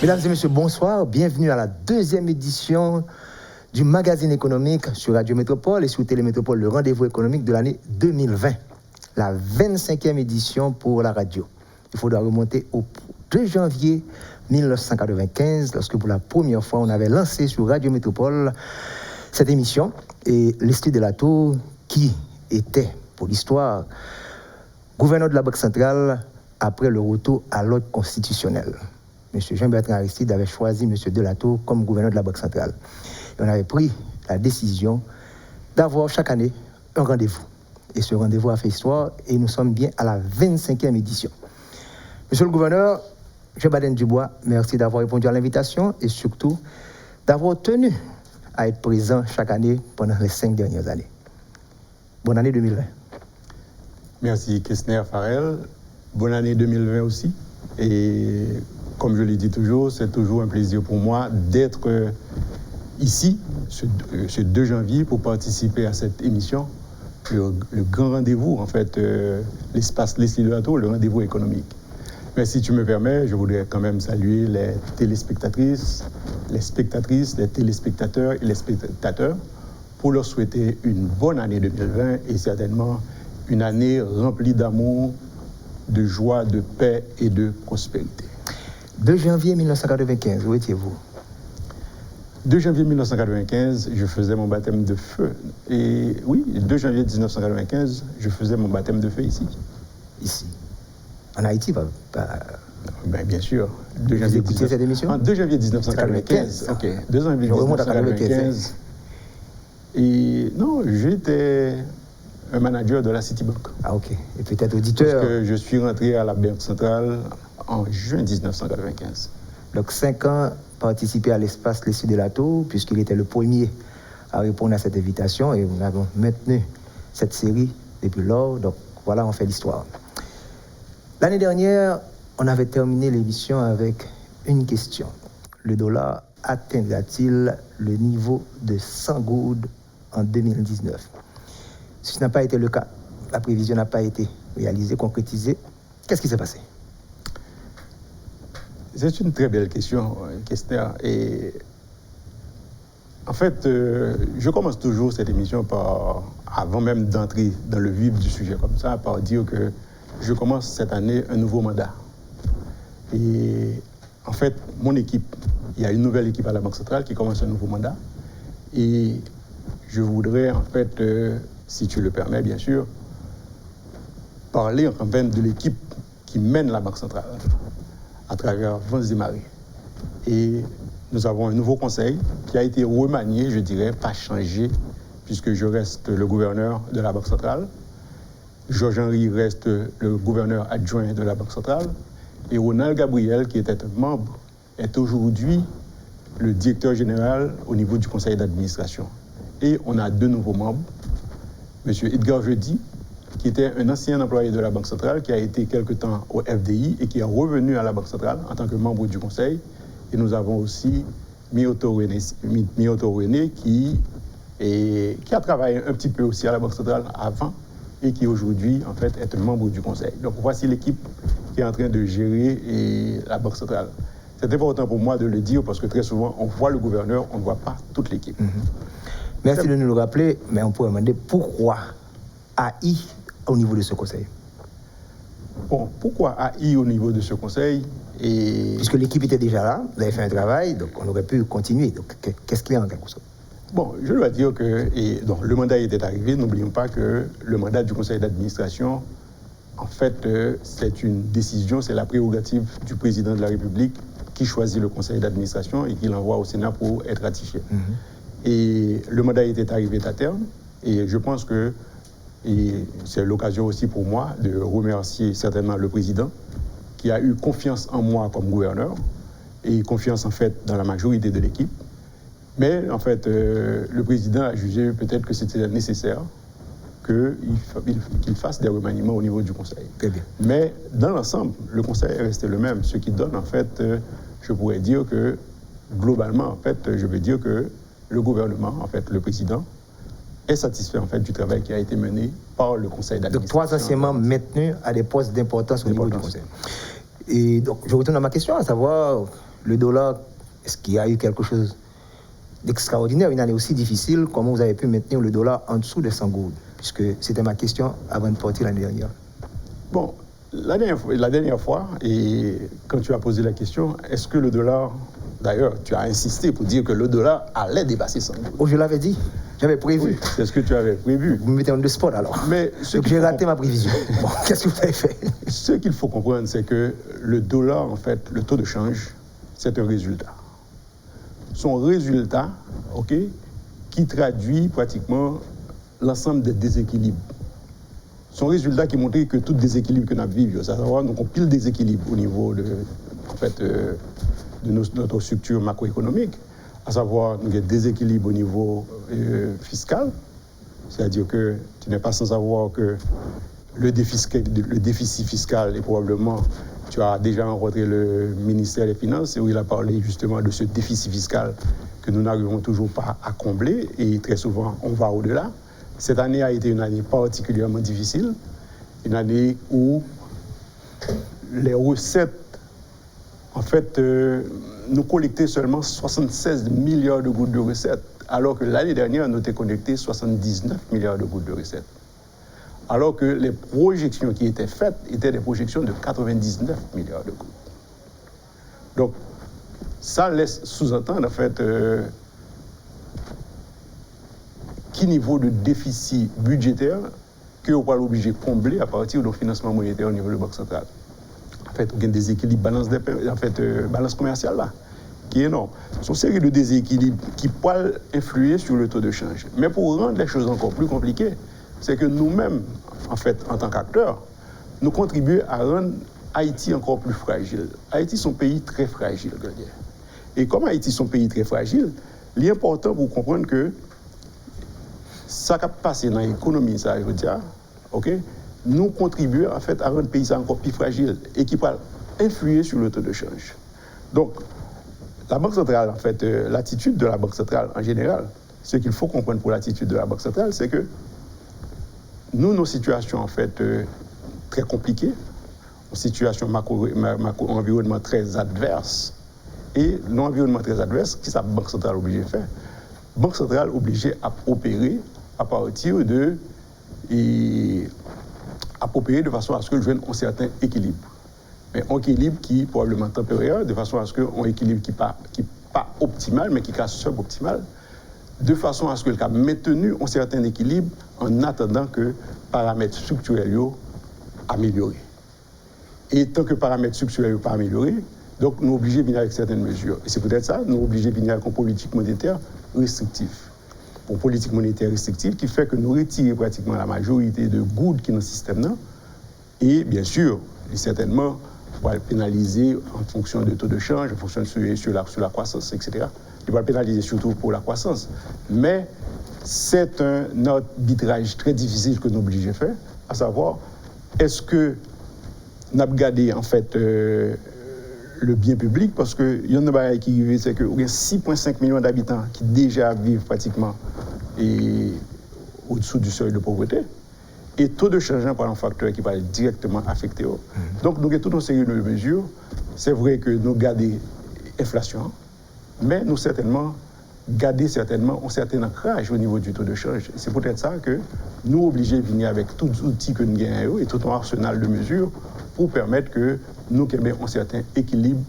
Mesdames et messieurs, bonsoir. Bienvenue à la deuxième édition du magazine économique sur Radio Métropole et sur Télémétropole, le rendez-vous économique de l'année 2020. La 25e édition pour la radio. Il faudra remonter au 2 janvier 1995, lorsque pour la première fois, on avait lancé sur Radio Métropole cette émission. Et Leslie Delatour, qui était, pour l'histoire, gouverneur de la Banque centrale après le retour à l'ordre constitutionnel. M. Jean-Bertrand Aristide avait choisi M. Delatour comme gouverneur de la Banque centrale. Et on avait pris la décision d'avoir chaque année un rendez-vous. Et ce rendez-vous a fait histoire et nous sommes bien à la 25e édition. Monsieur le gouverneur, Jean-Baden Dubois, merci d'avoir répondu à l'invitation et surtout d'avoir tenu à être présent chaque année pendant les 5 dernières années. Bonne année 2020. Merci Kessner Farrell. Bonne année 2020 aussi. Et comme je l'ai dit toujours, c'est toujours un plaisir pour moi d'être ici, ce 2 janvier, pour participer à cette émission, le grand rendez-vous, en fait, l'espace Leslie Delatour, le rendez-vous économique. Mais si tu me permets, je voudrais quand même saluer les téléspectatrices, les téléspectateurs et les spectateurs pour leur souhaiter une bonne année 2020 et certainement une année remplie d'amour, de joie, de paix et de prospérité. 2 janvier 1995, où étiez-vous? 2 janvier 1995, je faisais mon baptême de feu. Et oui, 2 janvier 1995, je faisais mon baptême de feu ici. Ici. En Haïti, pas... Ben, bien sûr. Vous écoutiez cette émission? 2 janvier 1995. Ok. 2 janvier 1995. Et non, j'étais un manager de la Citibank. Ah, ok. Et peut-être auditeur. Parce que je suis rentré à la Banque centrale en juin 1995. Donc 5 ans participé à l'espace Leslie Delatour, puisqu'il était le premier à répondre à cette invitation et nous avons maintenu cette série depuis lors. Donc voilà, on fait l'histoire. L'année dernière, on avait terminé l'émission avec une question. Le dollar atteindra-t-il le niveau de 100 goudes en 2019? Ce n'a pas été le cas. La prévision n'a pas été réalisée, concrétisée. Qu'est-ce qui s'est passé? C'est une très belle question, Kester. Et en fait, je commence toujours cette émission par, avant même d'entrer dans le vif du sujet comme ça, par dire que je commence cette année un nouveau mandat. Et en fait, mon équipe, il y a une nouvelle équipe à la Banque centrale qui commence un nouveau mandat. Et je voudrais, en fait, si tu le permets, bien sûr, parler en même de l'équipe qui mène la Banque centrale à travers vents et marées. Et nous avons un nouveau conseil qui a été remanié, je dirais, pas changé, puisque je reste le gouverneur de la Banque centrale. Georges-Henri reste le gouverneur adjoint de la Banque centrale. Et Ronald Gabriel, qui était un membre, est aujourd'hui le directeur général au niveau du conseil d'administration. Et on a 2 nouveaux membres. M. Edgar Jeudi, qui était un ancien employé de la Banque centrale, qui a été quelque temps au FDI et qui est revenu à la Banque centrale en tant que membre du conseil. Et nous avons aussi Mioto René qui a travaillé un petit peu aussi à la Banque centrale avant et qui aujourd'hui, en fait, est un membre du conseil. Donc voici l'équipe qui est en train de gérer la Banque centrale. C'est important pour moi de le dire parce que très souvent, on voit le gouverneur, on ne voit pas toute l'équipe. Merci de nous le rappeler, mais on pourrait demander pourquoi AI au niveau de ce conseil? Bon, pourquoi AI au niveau de ce conseil? Puisque l'équipe était déjà là, vous avez fait un travail, donc on aurait pu continuer. Donc qu'est-ce qu'il y a en quelque sorte? Bon, je dois dire que donc, le mandat était arrivé. N'oublions pas que le mandat du conseil d'administration, en fait, c'est une décision, c'est la prérogative du président de la République qui choisit le conseil d'administration et qui l'envoie au Sénat pour être ratifié. Et le mandat était arrivé à terme. Et je pense que c'est l'occasion aussi pour moi de remercier certainement le président qui a eu confiance en moi comme gouverneur et confiance en fait dans la majorité de l'équipe. Mais en fait, le président a jugé peut-être que c'était nécessaire qu'il fasse des remaniements au niveau du conseil. Très bien. Mais dans l'ensemble, le conseil est resté le même, ce qui donne en fait, je pourrais dire que globalement, en fait, je veux dire que le gouvernement, en fait, le président, est satisfait en fait du travail qui a été mené par le conseil d'administration. Donc 3 anciens membres maintenus à des postes d'importance au niveau du conseil. Et donc je retourne à ma question, à savoir le dollar, est-ce qu'il y a eu quelque chose d'extraordinaire, une année aussi difficile? Comment vous avez pu maintenir le dollar en dessous de 100 gouttes? Puisque c'était ma question avant de partir l'année dernière. Bon, la dernière fois, et quand tu as posé la question, est-ce que le dollar, d'ailleurs, tu as insisté pour dire que le dollar allait dépasser 100 gouttes. Oh, je l'avais dit, j'avais prévu. Oui, c'est ce que tu avais prévu. Vous me mettez en deux spots alors. Mais donc j'ai raté ma prévision. Bon, qu'est-ce que vous avez fait? Ce qu'il faut comprendre, c'est que le dollar, en fait, le taux de change, c'est un résultat. Son résultat, ok, qui traduit pratiquement l'ensemble des déséquilibres. Son résultat qui montre que tout déséquilibre que nous vivons, à savoir, nous avons pile déséquilibre au niveau de, en fait, de notre structure macroéconomique, à savoir, nous avons des déséquilibres au niveau fiscal, c'est-à-dire que tu n'es pas sans savoir que le déficit fiscal est probablement, tu as déjà rencontré le ministère des Finances où il a parlé justement de ce déficit fiscal que nous n'arrivons toujours pas à combler et très souvent on va au-delà. Cette année a été une année particulièrement difficile, une année où les recettes, en fait, nous collectaient seulement 76 milliards de gouttes de recettes, alors que l'année dernière, nous avons collecté 79 milliards de gouttes de recettes. Alors que les projections qui étaient faites étaient des projections de 99 milliards de gouttes. Donc, ça laisse sous-entendre, en fait, quel niveau de déficit budgétaire que vous allez obligé de combler à partir du financement monétaire au niveau de la Banque centrale. En fait, il y a un déséquilibre balance commerciale là, qui est énorme. C'est une série de déséquilibres qui peuvent influer sur le taux de change. Mais pour rendre les choses encore plus compliquées, c'est que nous-mêmes, en fait, en tant qu'acteurs, nous contribuons à rendre Haïti encore plus fragile. Haïti, c'est un pays très fragile. Et comme Haïti, c'est un pays très fragile, il est important pour comprendre que ça qui a passé dans l'économie, ça, je veux dire, ok, nous contribuons en fait à rendre le pays encore plus fragile et qui peut influer sur le taux de change. Donc, la Banque centrale, en fait, l'attitude de la Banque centrale en général, ce qu'il faut comprendre pour l'attitude de la Banque centrale, c'est que nous, nos situations, en fait, très compliquées, une situation environnement très adverse, et l'environnement très adverse, qu'est-ce que la Banque centrale est obligée de faire? La Banque centrale est obligée à opérer à partir de... à opérer de façon à ce que je joigne un certain équilibre. Mais un équilibre qui est probablement temporaire, de façon à ce qu'un équilibre qui n'est pas optimal, mais qui est suboptimal, de façon à ce qu'il a maintenu un certain équilibre en attendant que les paramètres structurels soient améliorés. Et tant que les paramètres structurels ne sont pas améliorés, donc nous sommes obligés de venir avec certaines mesures. Et c'est peut-être ça, nous sommes obligés de venir avec une politique monétaire restrictive. Une politique monétaire restrictive qui fait que nous retirons pratiquement la majorité de gouttes qui sont dans le système. Là. Et bien sûr, certainement, on va le pénaliser en fonction du taux de change, en fonction sur la croissance, etc. Il va le pénaliser surtout pour la croissance. Mais c'est un arbitrage très difficile que nous sommes obligés de faire, à savoir, est-ce que nous avons gardé en fait le bien public, parce qu'il y a une chose qui arrive, c'est qu'il y a 6,5 millions d'habitants qui déjà vivent pratiquement au-dessous du seuil de pauvreté. Et taux de change par un facteur qui va directement affecter eux. Donc, nous avons toute une série de mesures. C'est vrai que nous gardons l'inflation, mais nous certainement gardons un certain ancrage au niveau du taux de change. C'est peut-être ça que nous sommes obligés de venir avec tous les outils que nous gagnons et tout un arsenal de mesures pour permettre que nous ayons un certain équilibre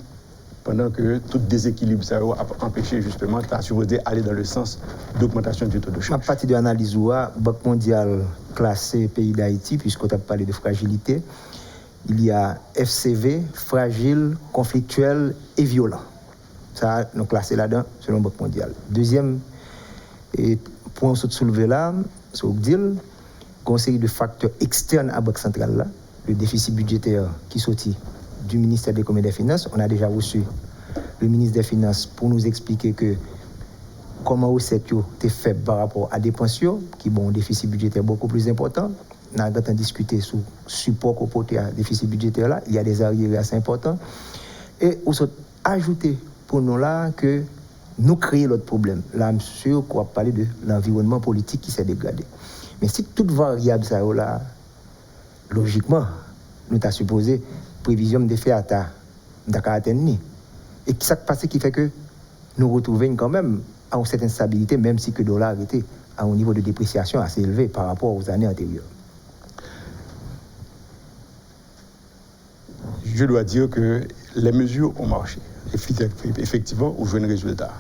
pendant que tout déséquilibre ça a empêché justement d'aller dans le sens d'augmentation du taux de change. À partir de l'analyse OUA, Banque mondiale classé pays d'Haïti, puisqu'on a parlé de fragilité, il y a FCV, fragile, conflictuel et violent. Ça, nous classé là-dedans selon Banque mondiale. Deuxième point que soulever là, c'est qu'il y a une série de facteurs externes à la Banque centrale là, le déficit budgétaire qui sortit du ministère de l'Économie et des Finances. On a déjà reçu le ministre des Finances pour nous expliquer que comment recettes est faible par rapport à dépenses, qui ont un déficit budgétaire beaucoup plus important. On a discuté sur le support qu'on porte à déficit budgétaire là. Il y a des arriérés assez importants. Et on a ajouté pour nous là que nous créons l'autre problème. Là, monsieur, on va parler de l'environnement politique qui s'est dégradé. Mais si toute variable ça là, logiquement, nous avons supposé prévision de fait à ta caractère. Et qui s'est passé qui fait que nous retrouvons quand même à une certaine stabilité, même si le dollar était à un niveau de dépréciation assez élevé par rapport aux années antérieures. Je dois dire que les mesures ont marché. Effectivement, on joue un résultat.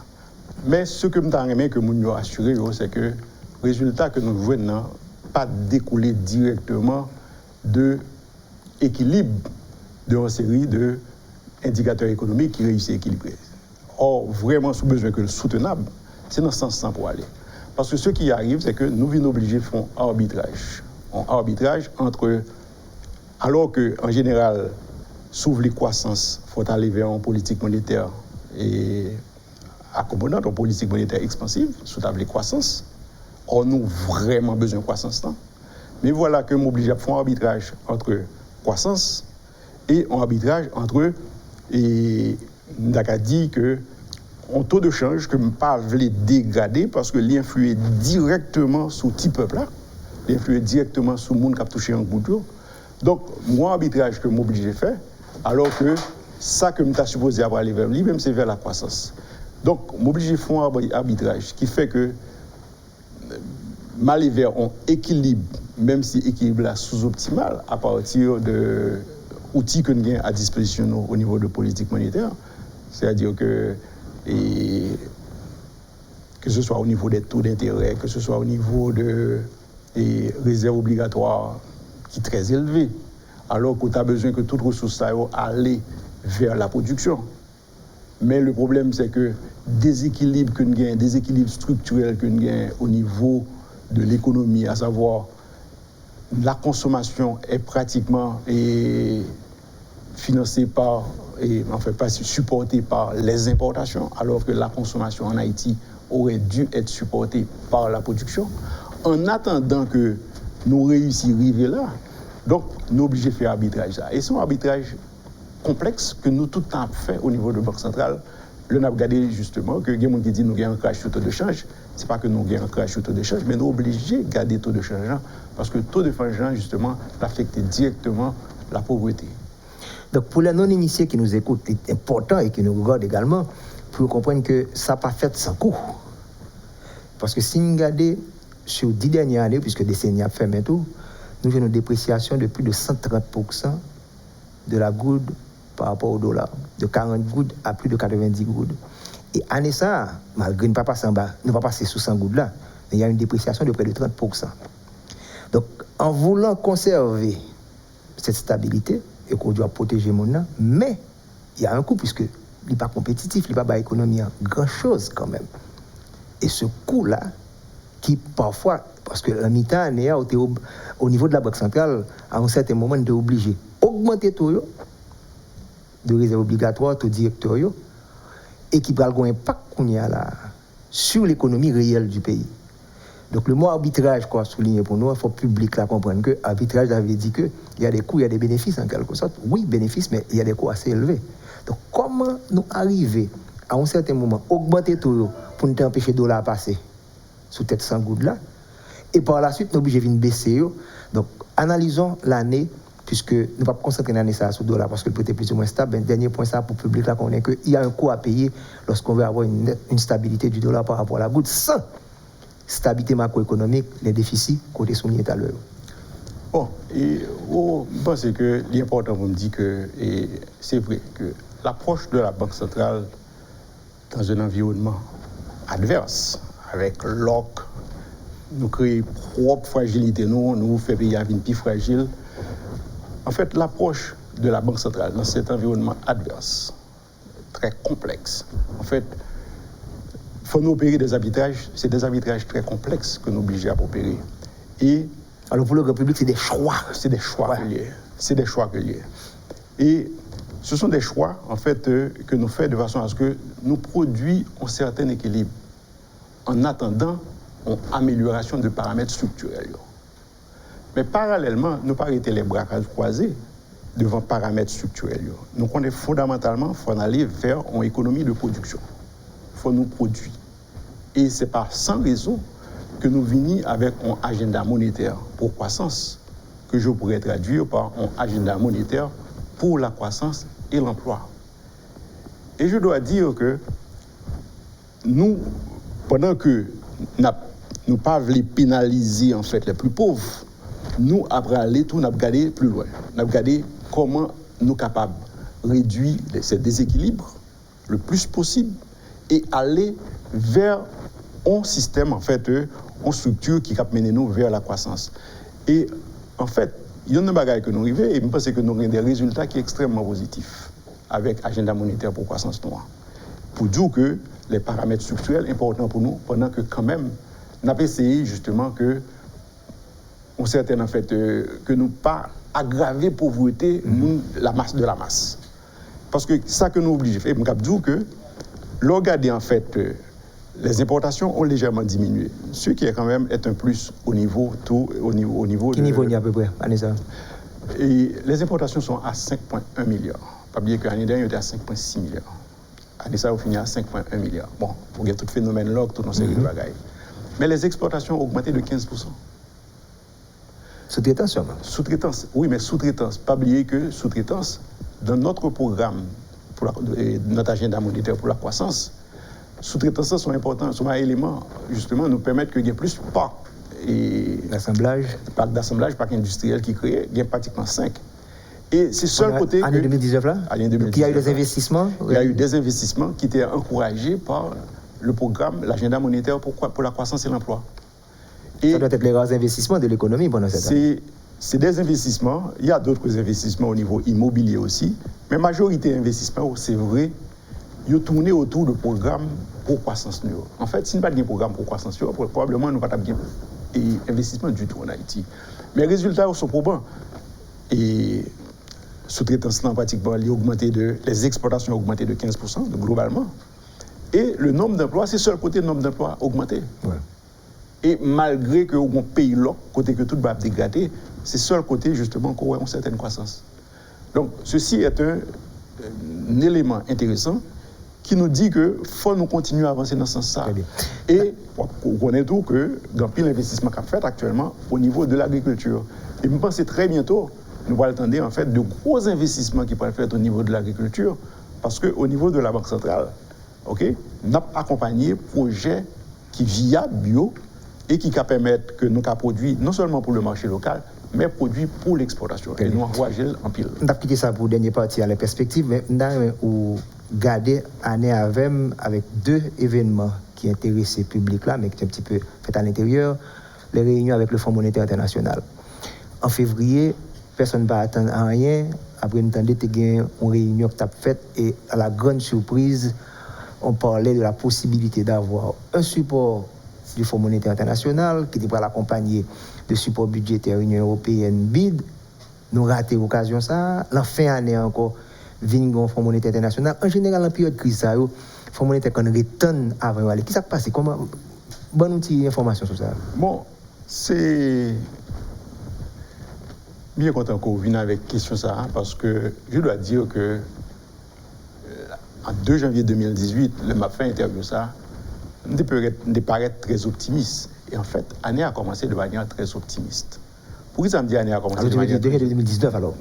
Mais ce que je veux que nous assurer, c'est que le résultat que nous jouons n'a pas découlé directement de l'équilibre d'une série d'indicateurs économiques qui réussissent à équilibrer. Or, vraiment, sous besoin que le soutenable, c'est dans ce sens pour aller. Parce que ce qui arrive, c'est que nous sommes obligés de faire un arbitrage. Un arbitrage entre, alors qu'en général, s'ouvre les croissances, il faut aller vers une politique monétaire et accommodante, une politique monétaire expansive, sous les croissances. Or, nous avons vraiment besoin de croissance. Mais voilà que nous obligés à faire un arbitrage entre croissance et un arbitrage entre, et nous avons dit que un taux de change que je ne peux pas dégrader parce que l'influe directement sur ce peuple-là, l'influe directement sur le monde qui a touché un bout de jour. Donc, moi, arbitrage que je m'oblige à faire, alors que ça que je suis supposé avoir aller vers lui-même, c'est vers la croissance. Donc, je m'oblige à faire un arbitrage qui fait que m'aller vers un équilibre, même si l'équilibre est sous-optimal, à partir de outils que nous avons à disposition au niveau de politique monétaire, c'est-à-dire que ce soit au niveau des taux d'intérêt, que ce soit au niveau des réserves obligatoires qui sont très élevées, alors que tu as besoin que toute ressource aille vers la production. Mais le problème, c'est que déséquilibre que nous avons, déséquilibre structurel que nous avons au niveau de l'économie, à savoir la consommation est pratiquement financée par, pas supportée par les importations, alors que la consommation en Haïti aurait dû être supportée par la production. En attendant que nous réussissions à arriver là, donc nous sommes obligés de faire arbitrage là. Et c'est un arbitrage complexe que nous tout le temps fait au niveau de la Banque centrale. Là, on a regardé justement que les gens qui disent que nous avons un crash sur le taux de change. Ce n'est pas que nous avons un crash sur le taux de change, mais nous sommes obligés de garder le taux de change parce que le taux de change, justement, affecte directement la pauvreté. Donc, pour les non-initiés qui nous écoutent, c'est important et qui nous regardent également, pour comprendre que ça n'a pas fait sans coût. Parce que si nous regardons sur 10 dernières années, puisque décennies a fait maintenant, nous avons une dépréciation de plus de 130% de la goutte par rapport au dollar, de 40 gouttes à plus de 90 gouttes. Et année ça, malgré ne pas passer en bas, ne pas passer sous 100 gouttes là, mais il y a une dépréciation de près de 30%. Donc, en voulant conserver cette stabilité, et qu'on doit protéger mon nom, mais il y a un coût, puisque il n'est pas compétitif, il n'est pas économie, grand-chose quand même. Et ce coût-là, qui parfois, parce que la mi-temps, au niveau de la Banque centrale, à un certain moment, on est obligé d'augmenter tout de réserve obligatoire, tout directeur, et qui va avoir un impact qu'on y a là sur l'économie réelle du pays. Donc le mot arbitrage, quoi, souligné pour nous, il faut que le public là comprenne que l'arbitrage avait dit qu'il y a des coûts, il y a des bénéfices en quelque sorte. Oui, bénéfices, mais il y a des coûts assez élevés. Donc comment nous arriver à un certain moment, augmenter tout pour nous empêcher le dollar à passer sous tête 100 gouttes là, et par la suite, nous sommes obligés de baisser. Donc analysons l'année, puisque nous ne pouvons pas concentrer l'année sur le dollar parce que le prix est plus ou moins stable. Dernier point ça pour le public là, qu'on est qu'il y a un coût à payer lorsqu'on veut avoir une stabilité du dollar par rapport à la goutte sans stabilité macroéconomique, les déficits côté souligné tout à l'heure. Bon, et je pense que l'important vous me dit que c'est vrai que l'approche de la Banque centrale dans un environnement adverse, avec l'OC, nous créons propre fragilité, nous faisons payer à une plus fragile. En fait, l'approche de la Banque centrale dans cet environnement adverse, très complexe, en fait, il faut nous opérer des arbitrages, c'est des arbitrages très complexes que nous obligés à opérer. Et alors pour le grand public, c'est des choix. C'est des choix liés. C'est des choix liés. Et ce sont des choix, en fait, que nous faisons de façon à ce que nous produisons un certain équilibre en attendant une amélioration de paramètres structurels. Mais parallèlement, nous ne pas arrêter les bras croisés devant paramètres structurels. Nous connaissons fondamentalement qu'il faut aller vers une économie de production. Il faut nous produire. Et ce n'est pas sans raison que nous venons avec un agenda monétaire pour croissance, que je pourrais traduire par un agenda monétaire pour la croissance et l'emploi. Et je dois dire que nous, pendant que nous pas voulons pénaliser en fait les plus pauvres, nous, après aller tout, nous avons regardé plus loin. Nous avons regardé comment nous sommes capables de réduire ces déséquilibres le plus possible et aller vers un système, en fait, une structure qui va mener nous vers la croissance. Et en fait, il y a une bagaille que nous arrivons et je pense que nous avons des résultats qui sont extrêmement positifs avec l'agenda monétaire pour croissance noire. Pour dire que les paramètres structurels importants pour nous, pendant que quand même, nous avons essayé justement que on certaine en fait que nous pas aggraver pauvreté la masse de la masse. Parce que ça que nous oblige, et je dis que regarder en fait les importations ont légèrement diminué, ce qui est quand même est un plus au niveau Quel niveau il y a à peu près, Anissa? Et les importations sont à 5,1 milliards. Pas oublier que l'année dernière, on était à 5,6 milliards. Année ça, on finit à 5,1 milliards. Bon, pour qu'il y ait tout phénomène là, toute une série de bagailles. Mais les exportations ont augmenté de 15%. Sous-traitance sûrement. Sous-traitance, oui, mais sous-traitance. Pas oublier que sous-traitance, dans notre programme, pour notre agenda monétaire pour la croissance, sous-traitance sont importants, sont un élément, justement, nous permettre qu'il y ait plus parcs d'assemblage, parcs industriels qui créent, il y a pratiquement 5. Et c'est seul côté. Année 2019 là? Année 2019. Il y a eu des investissements? Il y a eu des investissements qui étaient encouragés par le programme, l'agenda monétaire pour la croissance et l'emploi. Et ça doit être les rares investissements de l'économie pendant cette année. C'est des investissements. Il y a d'autres investissements au niveau immobilier aussi. Mais majorité d'investissements, c'est vrai, ils tournent autour de programmes pour croissance. En fait, si nous n'avons pas de programme pour croissance, probablement nous n'avons pas d'investissement du tout en Haïti. Mais les résultats sont probants. Et sous-traitance, pratiquement, les exportations ont augmenté de 15% globalement. Et le nombre d'emplois, c'est seul côté le nombre d'emplois a augmenté. Ouais. Et malgré que on pays là, côté que tout va dégrader, c'est seul côté justement qu'on a une certaine croissance. Donc ceci est un élément intéressant qui nous dit que faut nous continuer à avancer dans ce sens-là. Et on connaît tout que dans pile l'investissement qu'a fait actuellement au niveau de l'agriculture. Et je pense que très bientôt nous allons attendre en fait de gros investissements qui pourraient être faits au niveau de l'agriculture, parce qu'au niveau de la Banque centrale, nous avons accompagné projets qui viables bio et qui permettent que nous avons produit non seulement pour le marché local, mais produit pour l'exportation. Et nous envoyons en pile. On a quitté ça pour la dernière partie à la perspective, mais nous avons gardé année avec deux événements qui intéressent le public là, mais qui sont un petit peu faits à l'intérieur, les réunions avec le Fonds monétaire international. En février, personne ne va attendre à rien. Après, nous avons une réunion qui a faite et à la grande surprise, on parlait de la possibilité d'avoir un support du Fonds monétaire international qui devrait l'accompagner de support budgétaire Union européenne BID. Nous ratons l'occasion ça. La fin d'année encore, Vingon Fonds monétaire international. En général, en période de crise, le Fonds monétaire qu'on retourne avant aller. Qu'est-ce qui s'est passé? Comment bonne outil d'information sur ça? Bon, c'est bien content qu'on vienne avec question ça, parce que je dois dire que en 2 janvier 2018, le m'a fait interview ça, de paraître très optimiste. Et en fait, l'année a commencé de manière très optimiste. Pourquoi ça me dit l'année a commencé de manière... 2 janvier 2019 alors?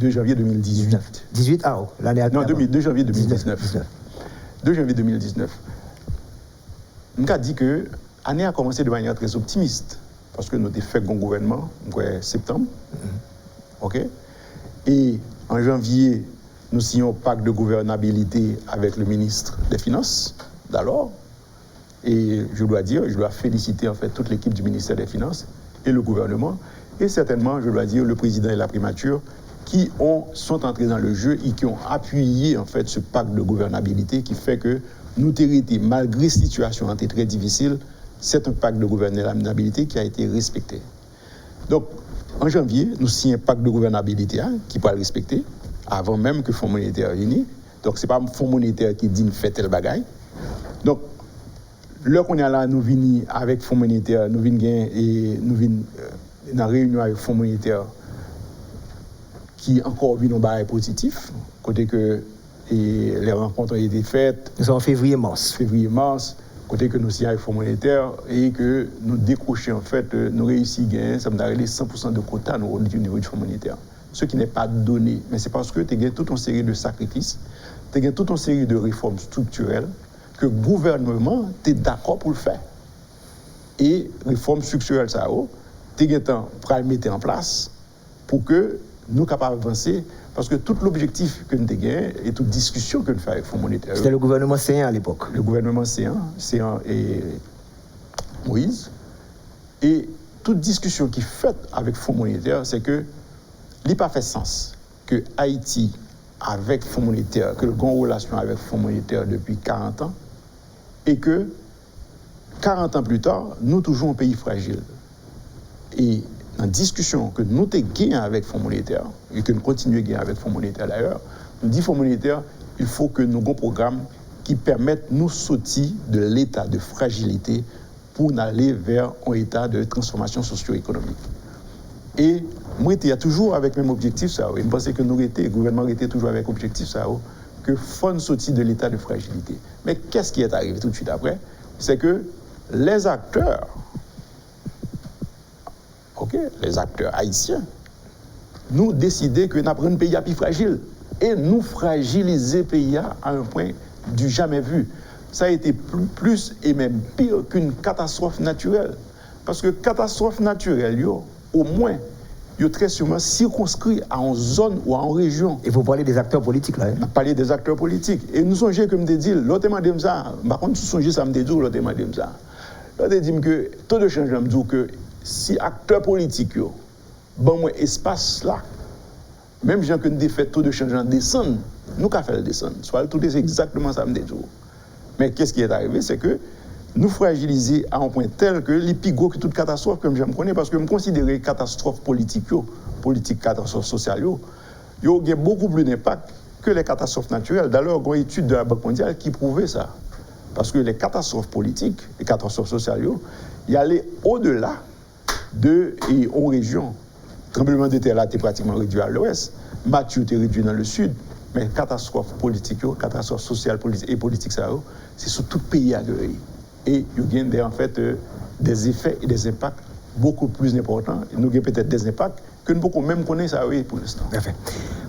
2 janvier 2018. 18, l'année a... Non, 2 janvier 2019. 2 janvier 2019. On a dit que l'année a commencé de manière très optimiste. Parce que nous avons fait un gouvernement en septembre. OK? Et en janvier, nous signons un pacte de gouvernabilité avec le ministre des Finances d'alors. Et je dois féliciter en fait toute l'équipe du ministère des Finances et le gouvernement. Et certainement, je dois dire, le président et la primature qui sont entrés dans le jeu et qui ont appuyé en fait ce pacte de gouvernabilité qui fait que nous t'hériter, malgré situation très difficile, c'est un pacte de gouvernabilité qui a été respecté. Donc, en janvier, nous signons un pacte de gouvernabilité qui peut le respecter avant même que le Fonds monétaire vienne. Donc, ce n'est pas le Fonds monétaire qui dit nous fait tel bagaille. Donc, là qu'on est là, nous venons avec le Fonds monétaire, nous venons dans la réunion avec le Fonds monétaire qui encore vient un positif, côté que les rencontres ont été faites. Nous sommes en février-mars. Côté que nous signons avec le Fonds monétaire et que nous décrochons en fait, nous réussissons à gagner, ça me donne 100% de quotas au niveau du Fonds monétaire. Ce qui n'est pas donné, mais c'est parce que tu as toute une série de sacrifices, il y a toute une série de réformes structurelles que le gouvernement est d'accord pour le faire. Et réformes structurelles, ça, il y a pour le mettre en place pour que nous soyons capables d'avancer. Parce que tout l'objectif que nous avons et toute discussion que nous faisons avec le Fonds monétaire. C'était le gouvernement Séan à l'époque. Le gouvernement Séan et Moïse. Et toute discussion qui est faite avec le Fonds monétaire, c'est que il n'a pas fait sens que Haïti, avec le Fonds monétaire, que le grand relation avec le Fonds monétaire depuis 40 ans, et que 40 ans plus tard, nous toujours un pays fragile. Et dans la discussion que nous avons gagnée avec le Fonds monétaire, et que nous continuons à gagner avec le Fonds monétaire d'ailleurs, nous disons Fonds monétaire, il faut que nous ayons un programme qui permette de nous sortir de l'état de fragilité pour aller vers un état de transformation socio-économique. Et moi, il y a toujours avec le même objectif, ça. Je pense que le gouvernement était toujours avec l'objectif, ça, que il faut sortir de l'état de fragilité. Mais qu'est-ce qui est arrivé tout de suite après? C'est que les acteurs, les acteurs haïtiens, nous décidons que nous avons un pays plus fragile et nous fragiliser le pays à un point du jamais vu. Ça a été plus et même pire qu'une catastrophe naturelle. Parce que catastrophe naturelle, au moins, est très sûrement circonscrit à une zone ou à une région. Et vous parlez des acteurs politiques, là. On parlé des acteurs politiques. Et nous songeons que me dit, l'autre m'a dit ça, par contre, nous songeons ça me dit, l'autre m'a dit ça. L'autre dit que, tout de changement me dit que, si acteurs politiques, bon, moi, espace là, même gens que nous fait taux de changement descendre, nous qu'à faire le descendre. Soit tout c'est exactement ça me dit. Mais qu'est-ce qui est arrivé, c'est que nous fragiliser à un point tel que les plus gros que toute catastrophe, comme je me connais, parce que je me considère catastrophe politique, catastrophe sociale, il y a beaucoup plus d'impact que les catastrophes naturelles. D'ailleurs, il y a une étude de la Banque mondiale qui prouvait ça. Parce que les catastrophes politiques, les catastrophes sociales, il allaient au-delà de en région. Tremblement de terre là, était pratiquement réduit à l'ouest. Mathieu était réduit dans le sud. Mais catastrophes politiques, catastrophes sociales et politiques, c'est sur tout le pays à gueuler. Et il y a en fait des effets et des impacts beaucoup plus importants. Nous avons peut-être des impacts que nous ne pouvons même connaître ça pour l'instant. Parfait.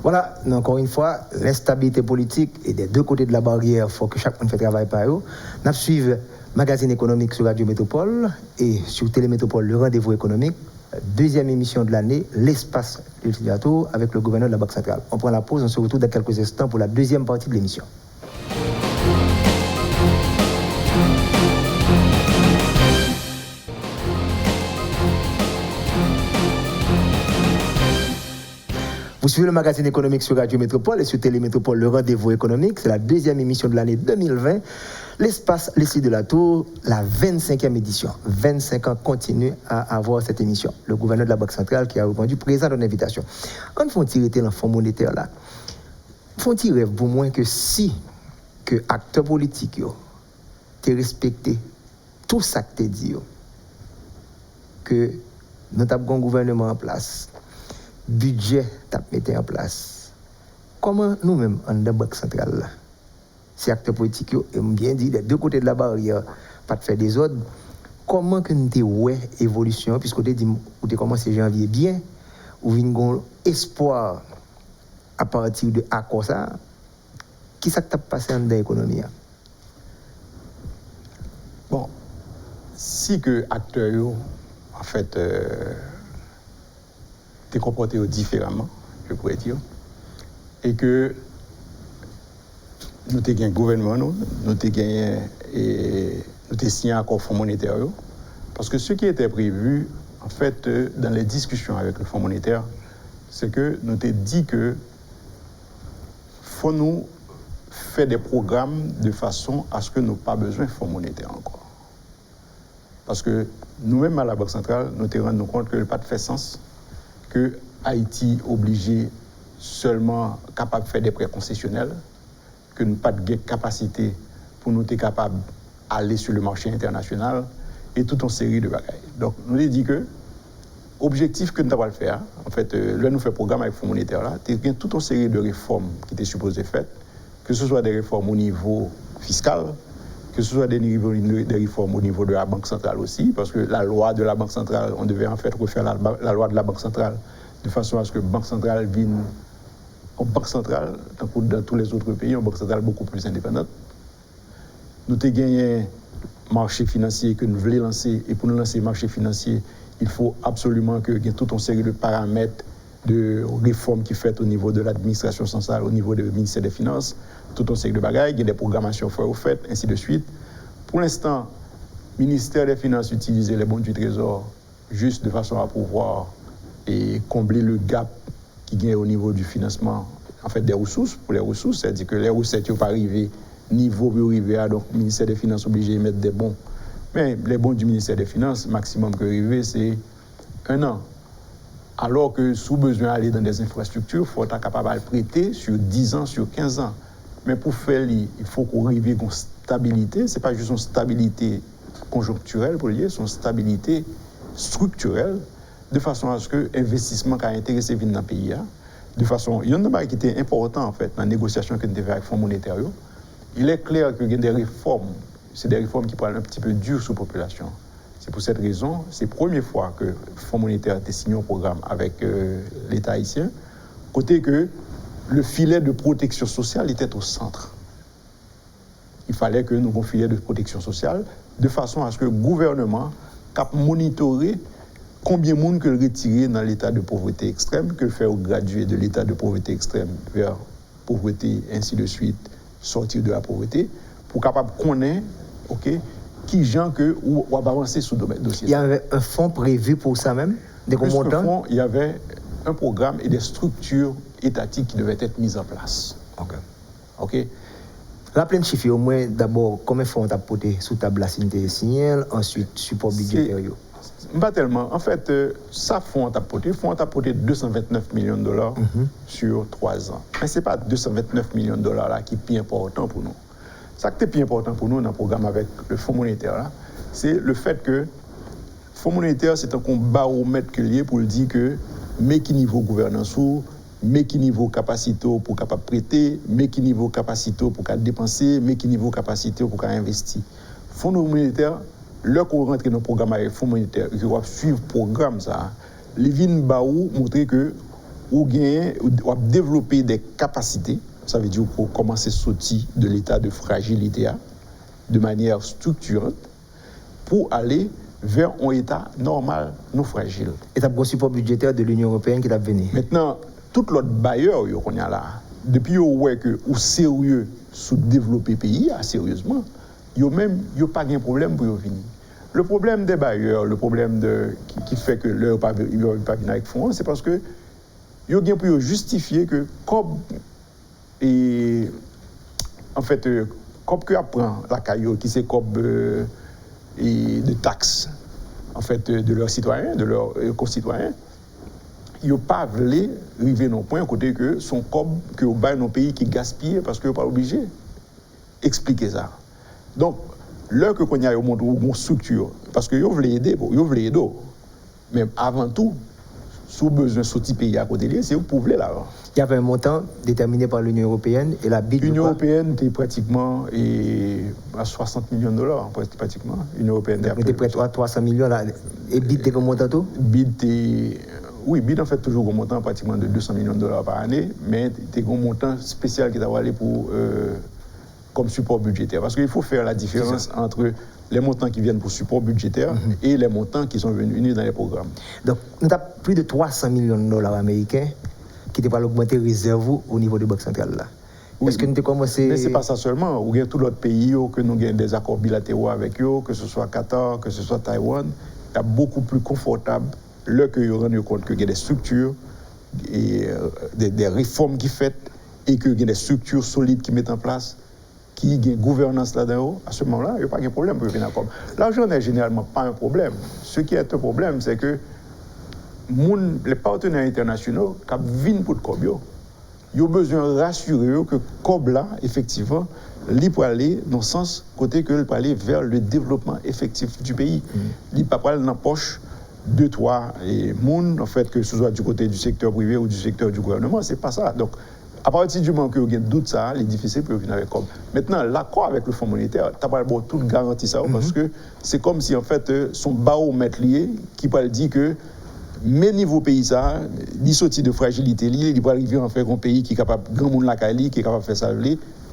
Voilà, encore une fois, l'instabilité politique et des deux côtés de la barrière, il faut que chacun fasse travail par eux. Nous suivons Magazine économique sur Radio Métropole et sur Télémétropole, le rendez-vous économique. Deuxième émission de l'année, l'espace de l'utilisateur avec le gouverneur de la Banque centrale. On prend la pause, on se retrouve dans quelques instants pour la deuxième partie de l'émission. Vous suivez le magazine économique sur Radio Métropole et sur Télémétropole, le rendez-vous économique. C'est la deuxième émission de l'année 2020. L'espace, les sites de la Tour, la 25e édition. 25 ans continue à avoir cette émission. Le gouverneur de la Banque centrale qui a répondu présent à l'invitation. On faut tirer le fonds monétaire là. Faut tirer pour moins que si que acteurs politiques te respecté tout ça que tu dit que nous avons un gouvernement en place. Budget t'a mis en place. Comment nous-mêmes, en la Banque centrale, là, ces acteurs politiques, et bien dit, des deux côtés de la barrière, pas de faire des ordres, comment que nous avons évolution, puisque vous avez commencé janvier bien, ou vous avez espoir à partir de accord ça, qui ça t'a passé en l'économie? Bon, si que acteurs, en fait, t'es comporté différemment, je pourrais dire, et que nous avons gagné un gouvernement, nous avons gagné et nous avons signé un accord Fonds monétaire, parce que ce qui était prévu, en fait, dans les discussions avec le Fonds monétaire, c'est que nous avons dit que faut nous faire des programmes de façon à ce que nous n'ayons pas besoin de Fonds monétaire encore. Parce que nous-mêmes à la Banque centrale, nous nous rendons compte que le pas de fait sens que Haïti obligé seulement capable de faire des prêts concessionnels, que nous n'avons pas de capacité pour nous être capables d'aller sur le marché international et toute une série de bagages. Donc, nous avons dit que l'objectif que nous devons faire, en fait, là nous faisons programme avec le Fonds monétaire, là, il y a toute une série de réformes qui étaient supposées faites, que ce soit des réformes au niveau fiscal, que ce soit des réformes au niveau de la Banque centrale aussi, parce que la loi de la Banque centrale, on devait en fait refaire la loi de la Banque centrale de façon à ce que la Banque centrale vienne une banque centrale, dans tous les autres pays, une banque centrale beaucoup plus indépendante. Nous avons gagné un marché financier que nous voulons lancer. Et pour nous lancer le marché financier, il faut absolument qu'il y ait toute une série de paramètres de réformes qui sont faites au niveau de l'administration centrale, au niveau du ministère des Finances, toute une série de bagages, il y a des programmations faites, ainsi de suite. Pour l'instant, le ministère des Finances utilise les bons du Trésor juste de façon à pouvoir combler le gap qui y a au niveau du financement en fait, des ressources. Pour les ressources, c'est-à-dire que les recettes ne sont pas arrivées niveau pour arriver à, donc le ministère des Finances est obligé de mettre des bons. Mais les bons du ministère des Finances, maximum que arriver, c'est 1 an. Alors que sous besoin d'aller dans des infrastructures, il faut être capable de le prêter sur 10 ans, sur 15 ans. Mais pour faire, il faut qu'on arrive à une stabilité. Ce n'est pas juste une stabilité conjoncturelle, pour le dire, c'est une stabilité structurelle, de façon à ce que l'investissement qui a intéressé dans le pays, de façon, il y a un débat qui était important en fait dans la négociation que nous avons avec le Fonds monétaire. Il est clair qu'il y a des réformes, c'est des réformes qui parlent un petit peu dur sur la population. C'est pour cette raison, c'est la première fois que le Fonds monétaire a signé un programme avec l'État haïtien, côté que le filet de protection sociale était au centre. Il fallait que nous ayons un filet de protection sociale de façon à ce que le gouvernement puisse monitorer combien de monde que le retirer dans l'état de pauvreté extrême, que le faire graduer de l'état de pauvreté extrême vers pauvreté, ainsi de suite, sortir de la pauvreté, pour capable connaître, qui gens que ou avancer sur le dossier. Il y avait un fonds prévu pour ça même, des montants. Il y avait un programme et des structures étatiques qui devaient être mises en place. OK. Rappelez-nous chiffre au moins d'abord combien de fonds on a porté sous table la signé, ensuite support budgétaire. Pas tellement. En fait, ça fonds a porté 229 millions de dollars sur 3 ans. Mais ce n'est pas 229 millions de dollars là qui est plus important pour nous. Ce qui est plus important pour nous dans le programme avec le Fonds monétaire, c'est le fait que le Fonds monétaire, c'est un baromètre lié pour le dire que mais qui niveau gouvernance ou mais qui niveau capacité pour capable prêter, mais qui niveau capacité pour capable dépenser, mais qui niveau capacité pour capable investir. Fonds monétaire, là qu'on rentre dans le programme avec le Fonds monétaire, qui va suivre le programme ça, les vignes baou montrer que ou développer des capacités. Ça veut dire qu'il faut commencer à sortir de l'état de fragilité de manière structurante pour aller vers un état normal, non fragile. Et tu as un support budgétaire de l'Union européenne qui t'a venu. Maintenant, tout l'autre bailleur qu'on a là, depuis que ou sérieux sous développer le pays, sérieusement, il n'y a pas de problème pour venir. Le problème des bailleurs, le problème qui fait que l'Europe ne va pas venir avec fonds, c'est parce que il y a pour justifier que comme et en fait, comme que apprend la caillou qui c'est comme de taxes en fait de leurs citoyens, de leurs concitoyens, ils n'ont pas voulu arriver non point côté que son comme que au bas nos pays qui gaspillent parce qu'ils sont pas obligés expliquer ça. Donc l'heure que qu'on y a au monde une structure parce que ils veulent aider, mais avant tout sous besoin de sortir pays à côté de c'est vous pouvez là. Il y avait un montant déterminé par l'Union européenne et la BID. L'Union européenne était pratiquement à 60 millions de dollars, pratiquement. L'Union européenne était près à 300 millions là. Et BID était comment montant tout? BID en fait toujours un montant pratiquement de 200 millions de dollars par année, mais c'était un montant spécial qui doit aller pour comme support budgétaire. Parce qu'il faut faire la différence entre les montants qui viennent pour support budgétaire et les montants qui sont venus dans les programmes. Donc, nous avons plus de 300 millions de dollars américains qui étaient pas augmenter réserve au niveau de la Banque centrale là. Oui, est-ce que nous avons commencé... Mais ce n'est pas ça seulement. Il y a tous les autres pays que nous avons des accords bilatéraux avec eux, que ce soit Qatar, que ce soit Taïwan. C'est beaucoup plus confortable là que nous rendons compte qu'il y a des structures et des réformes qui sont faites et qu'il y a des structures solides qui mettent en place, qui ont une gouvernance là-dedans. À ce moment-là, il n'y a pas de problème pour venir à comme. L'argent n'est généralement pas un problème. Ce qui est un problème, c'est que les partenaires internationaux qui viennent pour le COB, ils ont besoin de rassurer que le COB là, effectivement, il peut aller dans le sens côté que il peut aller vers le développement effectif du pays. Il ne peut pas aller dans la poche de toi et monde, en fait, que ce soit du côté du secteur privé ou du secteur du gouvernement, c'est pas ça. Donc, à partir du moment que vous avez doute ça, il est difficile pour venir avec COB. Maintenant, l'accord avec le Fonds monétaire, tu n'as pas tout garanti ça, parce que c'est comme si, en fait, son baromètre lié qui peut dire que Mais niveau pays, ça, il sorti de fragilité, il va arriver en faire un pays qui est capable, grand monde la Cali, qui est capable de faire ça,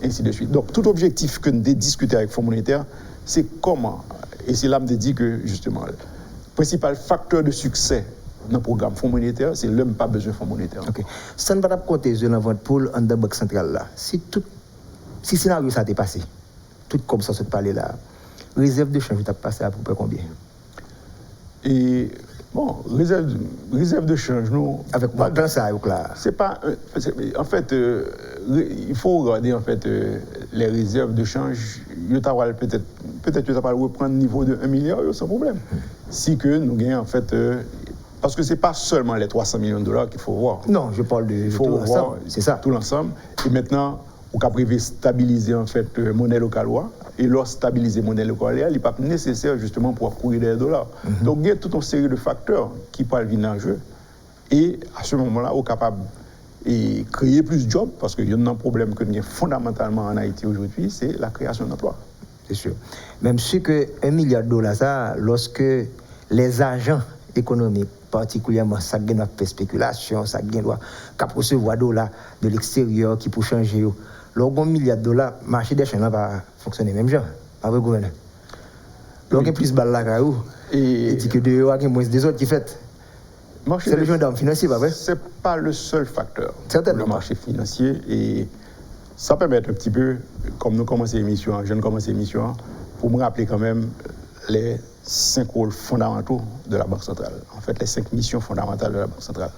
ainsi de suite. Donc, tout objectif que nous avons discuté avec le Fonds monétaire, c'est comment, et c'est là que je dis que, justement, le principal facteur de succès dans le programme Fonds monétaire, c'est l'homme pas besoin de Fonds monétaire. Ok. Ça ne va pas compter sur la vente pool en de banque centrale là. Si scénario ça t'est passé, tout comme ça se parler là, réserve de change t'as passé à peu près combien? Et bon, réserve de change, nous. Avec moi, dans ça, là. C'est pas. En fait, il faut regarder en fait les réserves de change. Peut-être que ça va reprendre le niveau de 1 milliard sans problème. Si que nous gagnons en fait. Parce que ce n'est pas seulement les 300 millions de dollars qu'il faut voir. Non, je parle de tout l'ensemble. C'est ça. Tout l'ensemble. Et maintenant, on a prévu stabiliser en fait monnaie locale. Et lorsque stabiliser monnaie locale, il n'est pas nécessaire justement pour accourir des dollars. Donc il y a toute une série de facteurs qui peuvent venir en jeu. Et à ce moment-là, on est capable de créer plus de jobs, parce qu'il y a un problème que nous avons fondamentalement en Haïti aujourd'hui, c'est la création d'emplois. C'est sûr. Même si que 1 milliard de dollars, ça, lorsque les agents économiques, particulièrement ça gagne fait spéculation, ça gagne qu'à recevoir dollars de l'extérieur qui pour changer. Lorsqu'on 1 milliard de dollars, le marché des chaînes va fonctionner même genre, pas vrai gouverneur. Lorsqu'on a plus de balles là, et dit que de il y a moins des autres qui fait. C'est le gendarme financier, pas vrai? C'est pas le seul facteur. Certainement. Le marché financier, et ça permet un petit peu, comme nous commençons l'émission, je ne commence l'émission, pour me rappeler quand même les 5 rôles fondamentaux de la Banque centrale. En fait, les 5 missions fondamentales de la Banque centrale.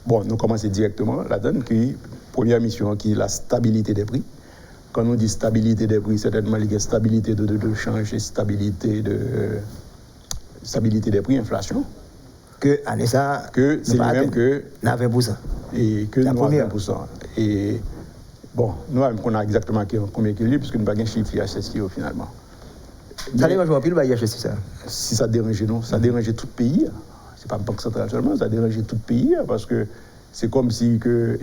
Bon, nous commençons directement là-dedans, qui première mission qui est la stabilité des prix. Quand on dit stabilité des prix, certainement il y a stabilité de change et stabilité des prix, inflation. Que année ça, que c'est lui-même que 20%. Et que nous avons 20%. Et bon, nous on a exactement un premier équilibre, puisque nous n'avons pas de chiffre IHSI finalement. Ça dérange pas pile le IHSI ça? Si ça dérange, non, ça dérange tout le pays. Ce n'est pas la Banque centrale seulement, ça dérange tout le pays, parce que c'est comme si que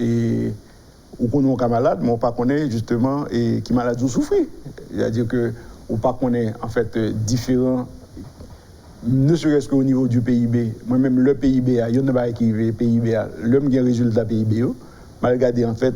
ou qu'on est malade, mais on ne connaît pas justement qui malade ou souffre. C'est-à-dire que on ne connaît pas en fait différents, ne serait-ce qu'au niveau du PIB. Moi-même le PIB, il y en a pas qui le PIB, l'homme qui a un résultat PIB, m'a regardé en fait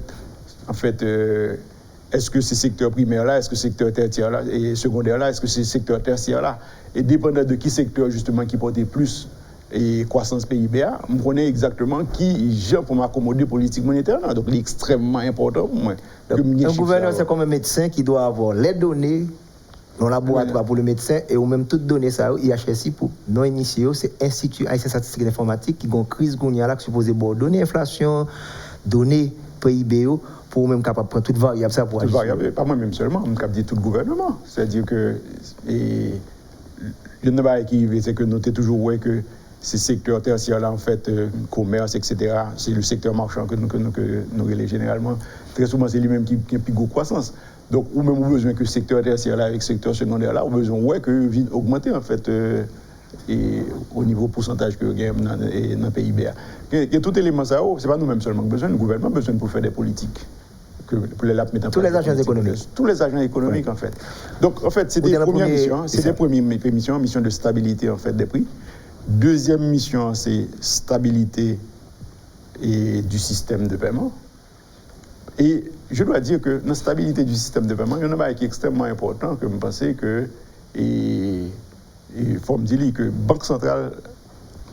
est-ce que c'est secteur primaire là, est-ce que c'est secteur tertiaire là et secondaire là, est-ce que c'est secteur tertiaire là, et dépendant de qui secteur justement qui portait plus et croissance PIB, on connaît exactement qui gère pour m'accommoder politique monétaire. Donc, c'est extrêmement important pour moi. Un gouverneur, c'est comme un médecin qui doit avoir les données dans le laboratoire pour le médecin et ou même toutes données ça, IHSI pour non initiés, c'est Institut haïtien statistique et informatique qui a une crise qui est supposé donner inflation, donner PIB pour même capable prendre toute variable ça pour agir. Pas moi-même seulement, on capable dire tout le gouvernement. C'est-à-dire que il y a une qui c'est que nous avons toujours ouais que ces secteurs tertiaires-là, en fait, commerce, etc., c'est le secteur marchand que nous relèvons généralement. Très souvent, c'est lui-même qui a plus grosse croissance. Donc, ou même, on a besoin que le secteur tertiaire-là avec le secteur secondaire-là, on a besoin que vienne augmenter, en fait, et au niveau pourcentage que gagne dans le PIB. Et tout élément, ça, ce n'est pas nous-mêmes seulement besoin, le gouvernement a besoin pour faire des politiques. Pour les mettre en place. Tous les agents économiques. Tous les agents économiques, en fait. Donc, en fait, c'est des premières missions, c'est des premières missions, mission de stabilité, en fait, des prix. Deuxième mission, c'est stabilité du système de paiement. Et je dois dire que dans la stabilité du système de paiement, il y en a un qui est extrêmement important, que je pense que, il faut me dire que la Banque centrale,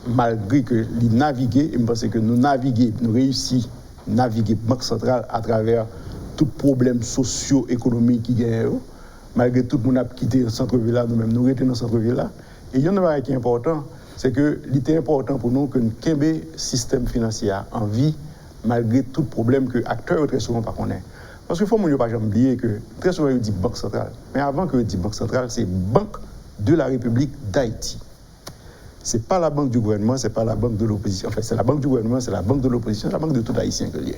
malgré que les naviguer, je pense que nous réussissons à naviguer la Banque centrale à travers tous les problèmes socio-économiques qui gagnent. Malgré tout le monde a quitté le centre-ville là, nous-mêmes, nous restons dans le centre-ville là. Et il y en a un qui est important, c'est que l'idée important pour nous que nous ayons un système financier en vie, malgré tout le problème que les acteurs très souvent pas connaissent. Parce qu'il faut ne pas oublier que très souvent on dit Banque centrale. Mais avant que on dise Banque centrale, c'est Banque de la République d'Haïti. Ce n'est pas la banque du gouvernement, ce n'est pas la banque de l'opposition. En fait, c'est la banque du gouvernement, c'est la banque de l'opposition, c'est la banque de tout Haïtien que lié.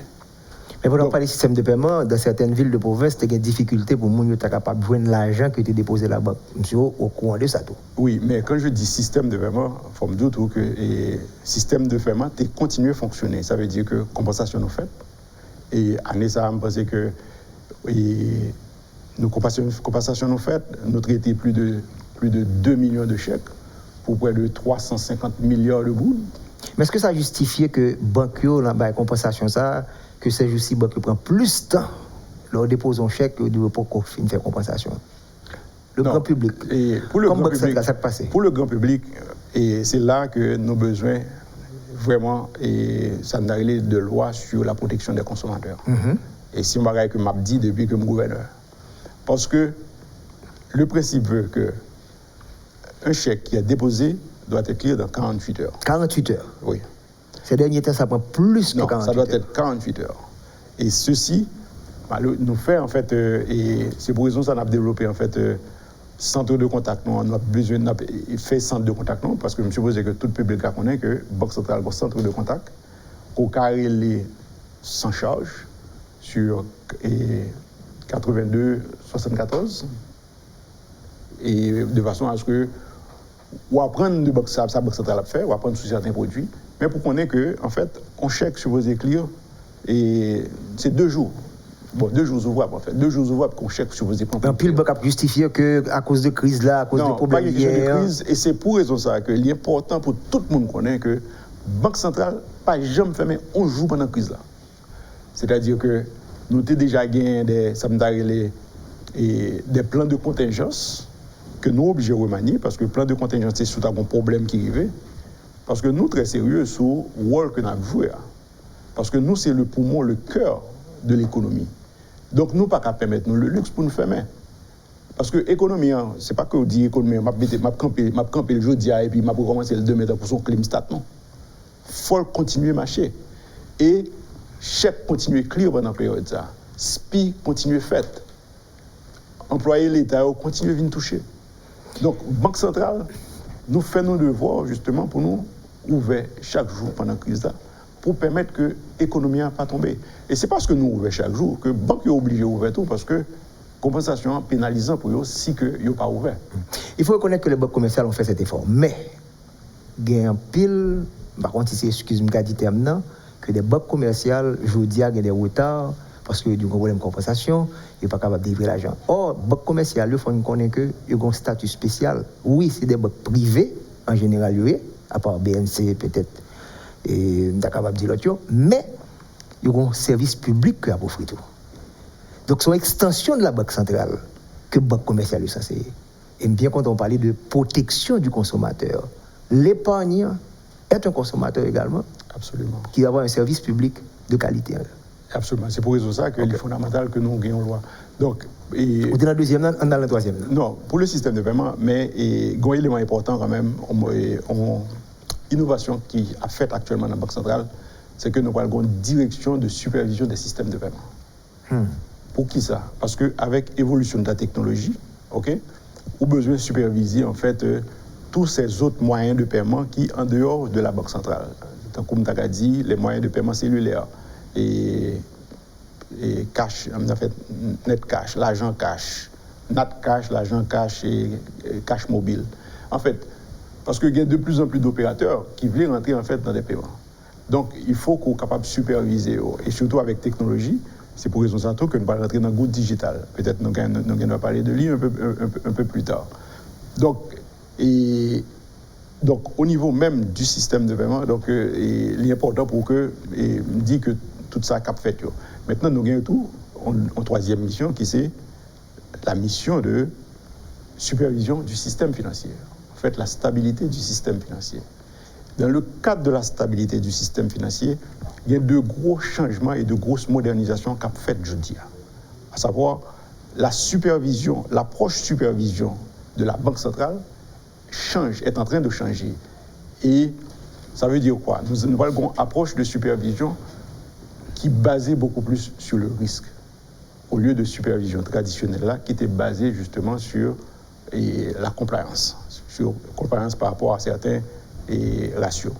Mais pour ne pas les systèmes de paiement, dans certaines villes de province, tu as des difficultés pour les gens capable de joindre l'argent que tu as déposé là bas. Monsieur, au courant de ça tout. Oui, mais quand je dis système de paiement, il faut me dire que le système de paiement continue à fonctionner. Ça veut dire que compensation nous fait. Et année ça, je pense que nos compensations nous fait, nous traitons plus de 2 millions de chèques pour près de 350 milliards de boules. Mais est-ce que ça justifie que banque dans la compensation ça que c'est juste si banque prend plus de temps leur dépose un chèque que de pas qu'on faire compensation? Le grand public. Et pour le comme grand public, ça passé. Pour le grand public, et c'est là que nos besoins vraiment et ça n'a rien de loi sur la protection des consommateurs. Et si on va que m'a dit depuis que je suis gouverneur. Parce que le principe veut que un chèque qui est déposé doit être clear dans 48 heures. 48 heures? Oui. Ces derniers temps, ça prend plus que 48 heures. Ça doit être 48 heures. Et ceci nous fait en fait, et c'est pour raison que ça a développé en fait, centre de contact. On a besoin de faire centre de contact, non, parce que je suppose que tout le public connaît que Banque centrale a un centre de contact, au carré sans charge sur 82-74, et de façon à ce que ou apprendre de Banque centrale à faire, ou apprendre sur certains produits, mais pour qu'on ait que, en fait, on chèque supposé clear, et c'est 2 jours. Bon, 2 jours ouvrables, en fait. 2 jours ouvrables qu'on chèque supposé prendre. Un pile banque a justifié qu'à cause de crise là, à cause de problèmes liés. Non, pas une question de crise, et c'est pour raison ça que l'important pour tout le monde connaît que Banque centrale pas jamais fermé 11 jours pendant la crise là. C'est-à-dire que nous avons déjà gagné des plans de contingence que nous sommes obligés de remanier, parce que le plan de contingence, c'est sous un problème qui arrivait. Parce que nous, très sérieux sur le rôle que nous avons joué. Parce que nous, c'est le poumon, le cœur de l'économie. Donc, nous ne pouvons pas permettre nous le luxe pour nous fermer. Parce que l'économie, ce n'est pas que vous dites économie, je vais camper le jeudi et puis je vais commencer le 2 mètres pour son clim stat, non. Il faut continuer à marcher. Et chèque continue clear pendant la période. SPI continue fait. Employés l'État continue à venir toucher. Donc, Banque centrale, nous fait nos devoirs justement pour nous ouvrir chaque jour pendant la crise là, pour permettre que l'économie n'a pas tombé. Et c'est parce que nous ouvrons chaque jour que la banque est obligée d'ouvrir tout, parce que compensation pénalisant pour eux si ils n'ont pas ouvert. Il faut reconnaître que les banques commerciales ont fait cet effort. Mais, il y a un pile, par contre, ici, excusez-moi, dit terme, que les banques commerciales, je vous dis, il y a des retards, parce qu'il y a des problèmes de compensation, ils ne sont pas capables de livrer l'argent. Or, les banques commerciales, il faut connaître qu'ils ont un statut spécial. Oui, c'est des banques privées, en général, à part BNC peut-être, et on est capable de dire l'autre, mais ils ont un service public qui a offert tout. Donc, c'est une extension de la banque centrale que la banque commerciale est censée. Et bien quand on parlait de protection du consommateur, l'épargne est un consommateur également. Absolument. Qui doit avoir un service public de qualité. Absolument. C'est pour ça que c'est fondamental que nous gagnons loi. Donc, ou dans la deuxième, ou dans la troisième? Non, pour le système de paiement, mais un élément important quand même, innovation qui a fait actuellement dans la Banque centrale, c'est que nous avons une direction de supervision des systèmes de paiement. Pour qui ça? Parce qu'avec l'évolution de la technologie, on a besoin de superviser en fait tous ces autres moyens de paiement qui en dehors de la Banque centrale. Comme tu as dit, les moyens de paiement cellulaires et cash, en fait, net cash, l'argent cash, nat cash, l'argent cash et cash mobile. En fait, parce qu'il y a de plus en plus d'opérateurs qui veulent rentrer en fait dans les paiements. Donc, il faut qu'on soit capable de superviser, et surtout avec technologie. C'est pour raison ça que nous allons rentrer dans le goutte digital. Peut-être nous allons parler de lui un peu plus tard. Donc, au niveau même du système de paiement, il est important pour que me dit que tout ça cap fait. Maintenant, nous avons tout en troisième mission qui c'est la mission de supervision du système financier. En fait, la stabilité du système financier. Dans le cadre de la stabilité du système financier, il y a de gros changements et de grosses modernisations qu'a fait jeudi. À savoir, la supervision, l'approche supervision de la Banque centrale est en train de changer. Et ça veut dire quoi? Nous avons une approche de supervision qui est basée beaucoup plus sur le risque, au lieu de supervision traditionnelle là, qui était basée justement sur la compliance par rapport à certains ratios.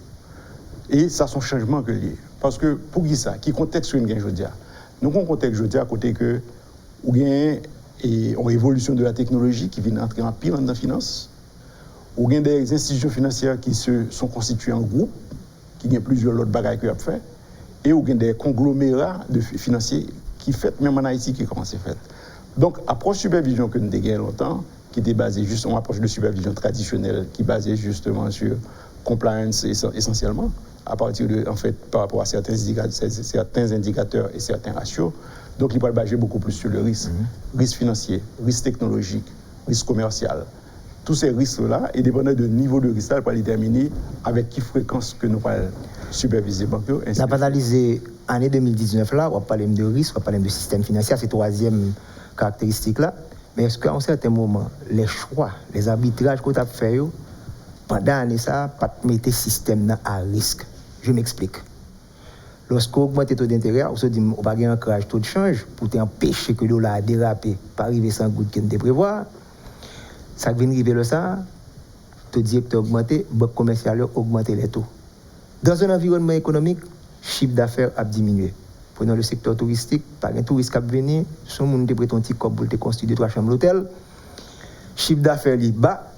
Et ça, c'est un changement que lié. Parce que pour qui ça? Qui contexte une gain aujourd'hui? Nous avons un contexte aujourd'hui à côté que ou gain et une évolution de la technologie qui vient entrer en pile dans la finance, ou gain des institutions financières qui se sont constituées en groupe, qui ont plusieurs autres bagages qu'ils ont fait, et ou gain des conglomérats de financiers qui fait même en Haïti qui commence à faire. Donc, approche supervision que nous avons gagné longtemps, qui était basée justement approche de supervision traditionnelle, qui est basée justement sur compliance essentiellement, à partir de, en fait, par rapport à certains indicateurs et certains ratios. Donc, il va baser beaucoup plus sur le risque. Risque financier, risque technologique, risque commercial. Tous ces risques-là, et dépendant du niveau de risque, pour déterminer avec quelle fréquence que nous allons superviser les banques. On n'a pas analysé l'année 2019, là, on va parler de risque, on va parler de système financier, c'est la troisième caractéristique là. Mais est-ce qu'à un certain moment, les choix, les arbitrages que tu as fait, pendant l'année, ça, pas mettre le système à risque? Je m'explique. Lorsqu'on augmente le taux d'intérêt, on se dit qu'on va gagner un crash taux de change pour t'empêcher que le dollar a dérapé, pas arriver sans goutte qu'on ne prévoit. Ça vient arriver là, ça, le directeur augmenté, le banque commerciale augmente les taux. Dans un environnement économique, le chiffre d'affaires a diminué. Prenons le secteur touristique, pas un touriste qui a venu, son monde te prête un petit corps pour te construire 2-3 chambres d'hôtel. Chiffre d'affaires est bas,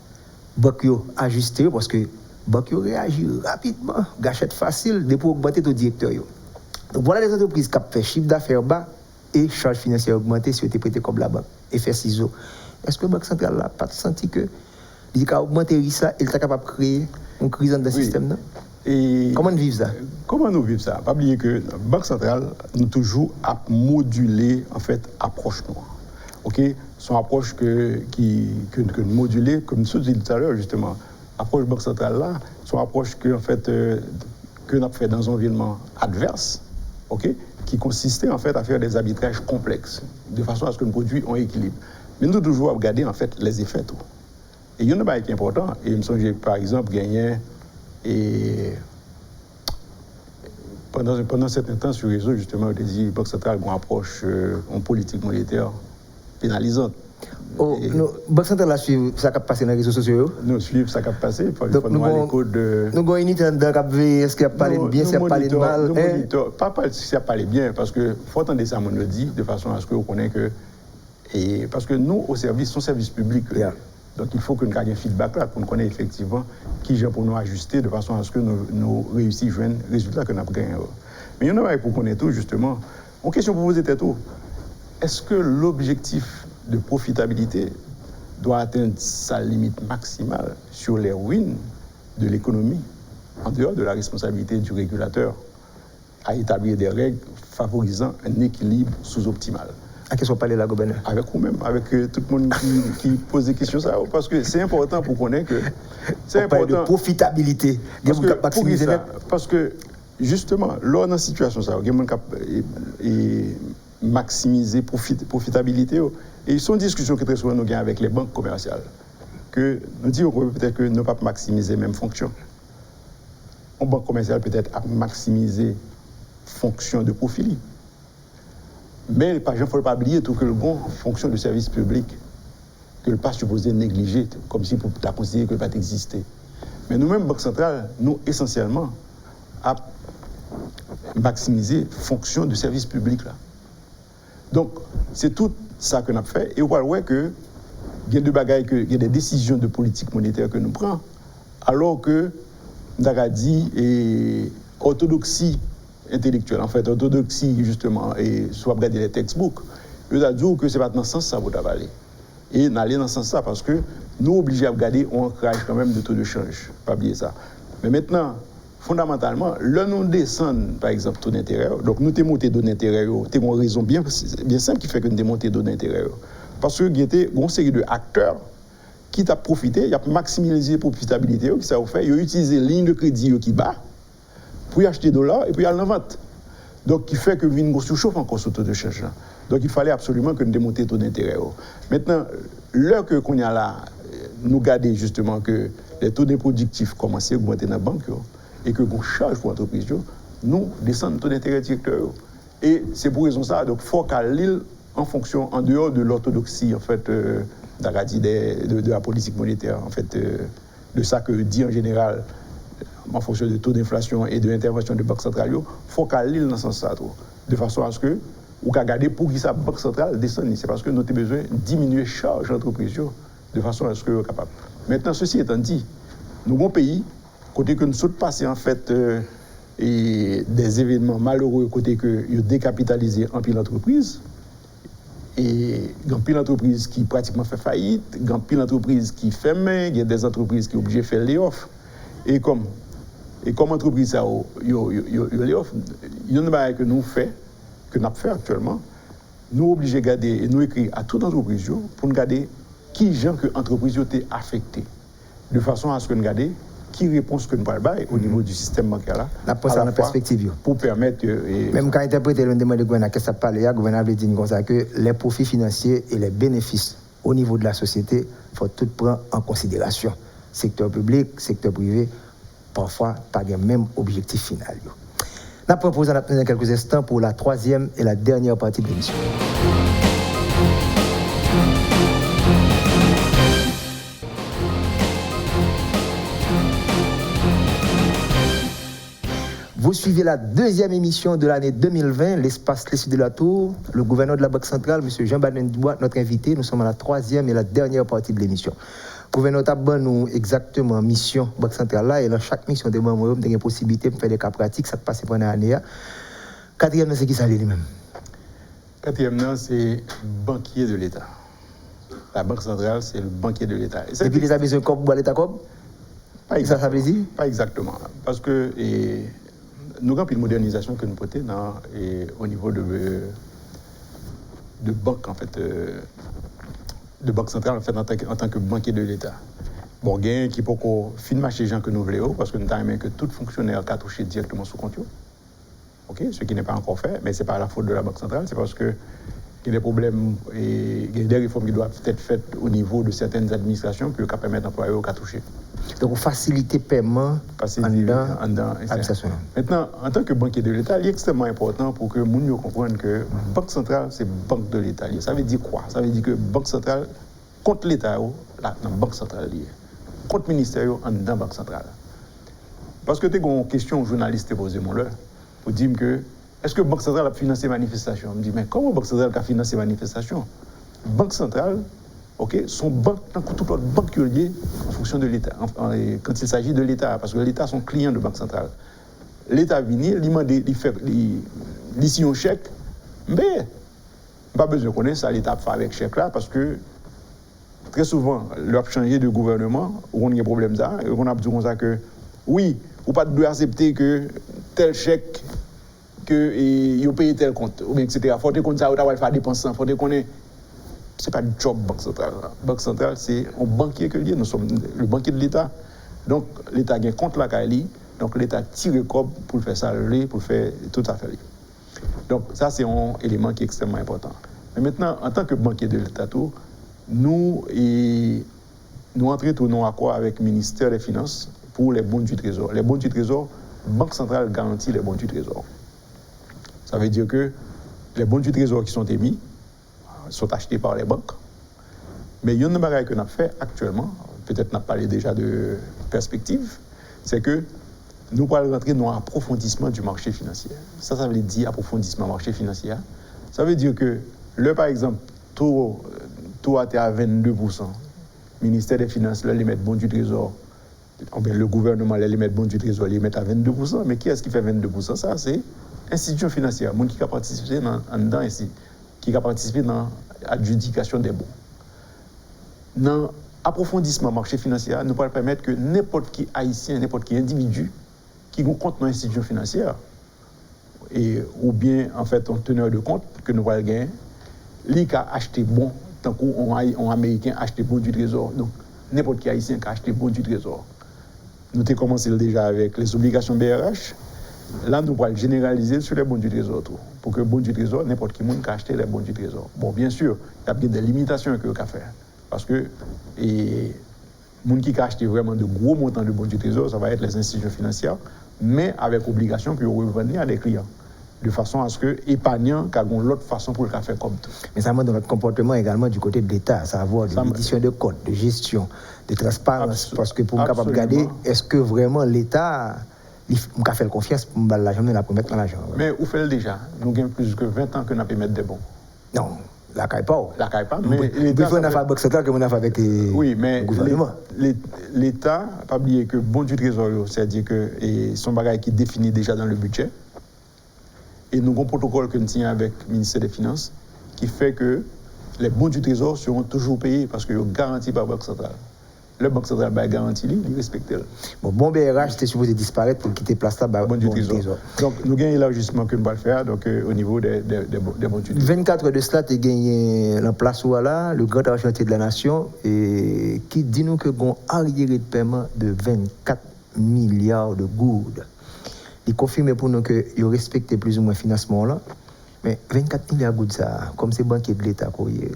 banque a ajusté parce que banque réagit rapidement, gâchette facile, pour augmenter ton directeur. Donc voilà les entreprises qui ont fait chiffre d'affaires bas et charges financières augmentées si vous prêté comme la banque. Effet ciseau. Est-ce que la Banque centrale n'a pas senti que il a augmenté ça et il est capable de créer une crise dans le système non? Et comment nous vivons ça? Comment nous vivons ça? Pas oublier que la Banque centrale nous toujours à moduler en fait approche noire. OK, son approche que nous moduler comme nous dit tout à l'heure justement. Approche Banque centrale là, son approche que en fait que nous avons fait dans un environnement adverse, OK, qui consistait en fait à faire des arbitrages complexes de façon à ce que nos produits ont équilibre. Mais nous toujours à regarder en fait les effets tout. Et il y en a pas qui est important. Et il me semble que par exemple gagné et pendant un certain temps sur le réseau justement on dit Banque centrale une approche en politique monétaire pénalisante. Oh, Banque centrale a suivi ça qui a passé dans les réseaux sociaux. Nous suivons ça qui a passé. Donc nous avons les codes. Nous avons une unité de est-ce qu'il a parlé de bien, s'il a parlé de mal. Pas s'il a parlé bien, parce que faut entendre ça, on le dit, de façon à ce que vous connaissez que. Et parce que nous, au service, son service public. Yeah. Donc il faut que nous ayons un feedback là, pour nous connaître effectivement qui j'ai pour nous ajuster, de façon à ce que nous réussissions à joindre le résultat que nous avons gagné. Mais il y en a pour connaître tout, justement. Une question pour vous était tout. Est-ce que l'objectif de profitabilité doit atteindre sa limite maximale sur les ruines de l'économie, en dehors de la responsabilité du régulateur, à établir des règles favorisant un équilibre sous-optimal? À qui sont parlés là, gouverneur? Avec vous-même, avec tout le monde qui pose des questions ça, parce que c'est important pour connaître que c'est important. De profitabilité. Parce que justement, lors d'une situation ça, il y a et maximiser profitabilité. Et sont des discussions que très souvent nous gagnons avec les banques commerciales. Que nous disons peut-être que nous ne pouvons pas maximiser les mêmes fonctions. Une banque commerciale peut-être à maximiser fonction de profil. Mais par exemple, il ne faut pas oublier tout que le bon fonction de service public, que le pas supposé négliger, comme si pour la considérer que le pas exister. Mais nous-mêmes, Banque centrale, nous essentiellement, à maximiser fonction de service public là. Donc, c'est tout ça que nous avons fait. Et on voit que il y a des décisions de politique monétaire que nous prenons, alors que nous avons dit orthodoxie intellectuelle, en fait, orthodoxie justement, et soit regarder les textbooks, nous avons dit que ce n'est pas dans ce sens ça vous aller. Et n'aller dans ce sens ça parce que nous obligés à regarder un ancrage quand même de taux de change, pas oublier ça. Mais maintenant, fondamentalement, là nous descendons, par exemple, taux d'intérêt. Donc nous avons monté taux d'intérêt, c'est une raison bien simple qui fait que nous avons monté taux d'intérêt. Parce qu'il y a une série d'acteurs qui ont profité, ils ont maximisé la profitabilité, qui ça fait, ils ont utilisé les lignes de crédit qui bat pour acheter des dollars et puis aller en vente. Donc, qui fait que nous surchauffe encore ce taux de change. Donc, il fallait absolument que nous démontions le taux d'intérêt. Maintenant, l'heure que qu'on y a là, nous garder justement que les taux d'improductifs commencent à augmenter dans la banque et que qu'on charge pour l'entreprise, nous descendons le taux d'intérêt directeur. Et c'est pour raison ça, donc il faut qu'à l'île, en fonction, en dehors de l'orthodoxie, en fait, de la politique monétaire, en fait, de ça que dit en général, en fonction du taux d'inflation et de l'intervention de la Banque centrale, il faut qu'à l'île dans ce sens de façon à ce que, ou qu'à garder pour que la Banque centrale descende. C'est parce que nous avons besoin de diminuer les charges de l'entreprise de façon à ce que nous sommes capables. Maintenant, ceci étant dit, nous, bon pays, côté que nous sommes passés en fait et des événements malheureux, côté que nous décapitalisé en pile d'entreprises, et il y a pile d'entreprises qui pratiquement fait faillite, il y a pile d'entreprises qui ferment, il y a des entreprises qui sont obligées de faire les offres. Et comme Et comme entreprise, ça, il y a une chose que nous faisons, que nous faisons actuellement, nous obligés de garder, et nous écrivons à toute entreprise pour nous garder qui gens que l'entreprise a été affectée, de façon à ce que nous gardions qui réponse que nous parlons au niveau du système bancaire là. La pensée en perspective. Pour permettre. Même quand interpréter le demande de gouvernement, qu'est-ce que ça parle, le gouvernement dit comme ça que les profits financiers et les bénéfices au niveau de la société, il faut tout prendre en considération. Secteur public, secteur privé, parfois pas le même objectif final. Nous proposons dans quelques instants pour la troisième et la dernière partie de l'émission. Vous suivez la deuxième émission de l'année 2020, l'espace Leslie de la Tour. Le gouverneur de la Banque centrale, M. Jean-Baptiste Dubois, notre invité. Nous sommes à la troisième et la dernière partie de l'émission. Le gouverneur a nous exactement mission Banque centrale là, et dans chaque mission de moi, j'ai une possibilité de faire des cas pratiques, ça passe pendant l'année. Quatrième, c'est qui ça lui-même? Quatrième, c'est banquier de l'État. La Banque centrale, c'est le banquier de l'État. Et puis, les amis, comme l'État comme? Ça veut dire? Pas exactement. Parce que nous avons une modernisation que nous portons au niveau de banque, en fait, de banque centrale, en fait, en tant que banquier de l'État. Bon, il y a qui peut filmer les gens que nous voulons, parce que nous avons que tout fonctionnaire qui a touché directement sous compte. Okay? Ce qui n'est pas encore fait, mais ce n'est pas la faute de la Banque centrale, c'est parce que il y a des problèmes et il y a des réformes qui doivent être faites au niveau de certaines administrations pour permettre d'employer à toucher. Donc, faciliter le paiement en dedans. Maintenant, en tant que banquier de l'État, il est extrêmement important pour que les gens comprennent que la Banque centrale, c'est banque de l'État. Ça veut dire quoi? Ça veut dire que la Banque centrale, contre l'État, dans la Banque centrale, contre le ministère, en dedans la Banque centrale. Parce que tu as une question aux journalistes posée, pour dire que est-ce que la Banque centrale a financé les manifestations? On me dit, mais comment la Banque centrale a financé les manifestations? La Banque centrale, sont banques, toute autre banque qui est liée en fonction de l'État, quand il s'agit de l'État, parce que l'État sont clients de Banque centrale. L'État vient, il demande, il signe un chèque, mais pas besoin de connaître ça, l'État fait avec chèque là, parce que très souvent, leur changer de gouvernement, où on a des problèmes là, et on a dit comme ça que, oui, ou pas de accepter que tel chèque, que ils ont payé tel compte, ou bien etc. Il faut que ça, on va faire dépenser, il faut qu'on ait. Ce n'est pas le job Banque centrale. Banque centrale, c'est un banquier que lié. Nous sommes le banquier de l'État. Donc, l'État a un compte là, donc l'État tire le corps pour faire ça, pour faire tout à fait. Donc, ça, c'est un élément qui est extrêmement important. Mais maintenant, en tant que banquier de l'État, nous entrons tout en accord avec le ministère des Finances pour les bons du Trésor. Les bons du Trésor, Banque centrale garantit les bons du Trésor. Ça veut dire que les bons du Trésor qui sont émis sont achetés par les banques. Mais il y a une chose que nous avons fait actuellement, peut-être nous avons parlé déjà de perspective, c'est que nous allons rentrer dans l'approfondissement du marché financier. Ça veut dire approfondissement du marché financier. Ça veut dire que, par exemple, taux a été à 22%. Le ministère des Finances, là, les met bon du Trésor. Bien, le gouvernement, les met bon du Trésor, les met à 22%. Mais qui est-ce qui fait 22%? Ça, c'est l'institution financière, le monde qui a participé dedans ici, qui a participé dans l'adjudication des bons. Dans l'approfondissement du marché financier, nous pouvons permettre que n'importe qui haïtien, n'importe qui individu qui compte dans l'institution financière, ou bien en fait un teneur de compte que nous allons gagner, lui qui a acheté bon, tant qu'un Américain a acheté bon du Trésor. Donc n'importe qui haïtien qui a acheté bon du Trésor. Nous avons commencé déjà avec les obligations BRH. Là, nous allons généraliser sur les bons du Trésor. Pour que les bons du Trésor, n'importe qui peut acheter les bons du Trésor. Bon, bien sûr, il y a bien des limitations que vous pouvez faire. Parce que les gens qui ont acheté vraiment de gros montants de bons du Trésor, ça va être les institutions financières, mais avec obligation pour revenir à des clients. De façon à ce que l'épargnant ait l'autre façon pour le faire comme tout. Mais ça montre notre comportement également du côté de l'État, à savoir de l'édition de comptes, de gestion, de transparence. Parce que pour nous capable de regarder, est-ce que vraiment l'État il a fait confiance pour me l'argent, la promettre dans l'argent. Mais où fait-le déjà? Nous avons plus que 20 ans que nous avons pu mettre des bons. Non, la caille pas. La caille pas, mais l'État. Il faut une affaire Banque centrale que nous avons avec le gouvernement. L'État, pas oublier que bon du Trésor, c'est-à-dire que son bagage qui est défini déjà dans le budget. Et nous avons un protocole que nous signons avec le ministère des Finances qui fait que les bons du Trésor seront toujours payés parce qu'ils sont garantis par la Banque centrale. le Banque centrale a garanti, il respecte. Bon BRH était supposé disparaître pour quitter place là. Bon du Trésor. Donc, nous gagnons l'élargissement que nous allons faire donc, au niveau des bons du Trésor. 24 heures de cela, tu as gagné la place où là, le grand chantier de la nation, et qui dit nous que nous arriéré de paiement de 24 milliards de gourdes. Il confirme pour nous que ils respectent plus ou moins le financement là. Mais 24 milliards de gourdes, ça, comme c'est banquier de l'État,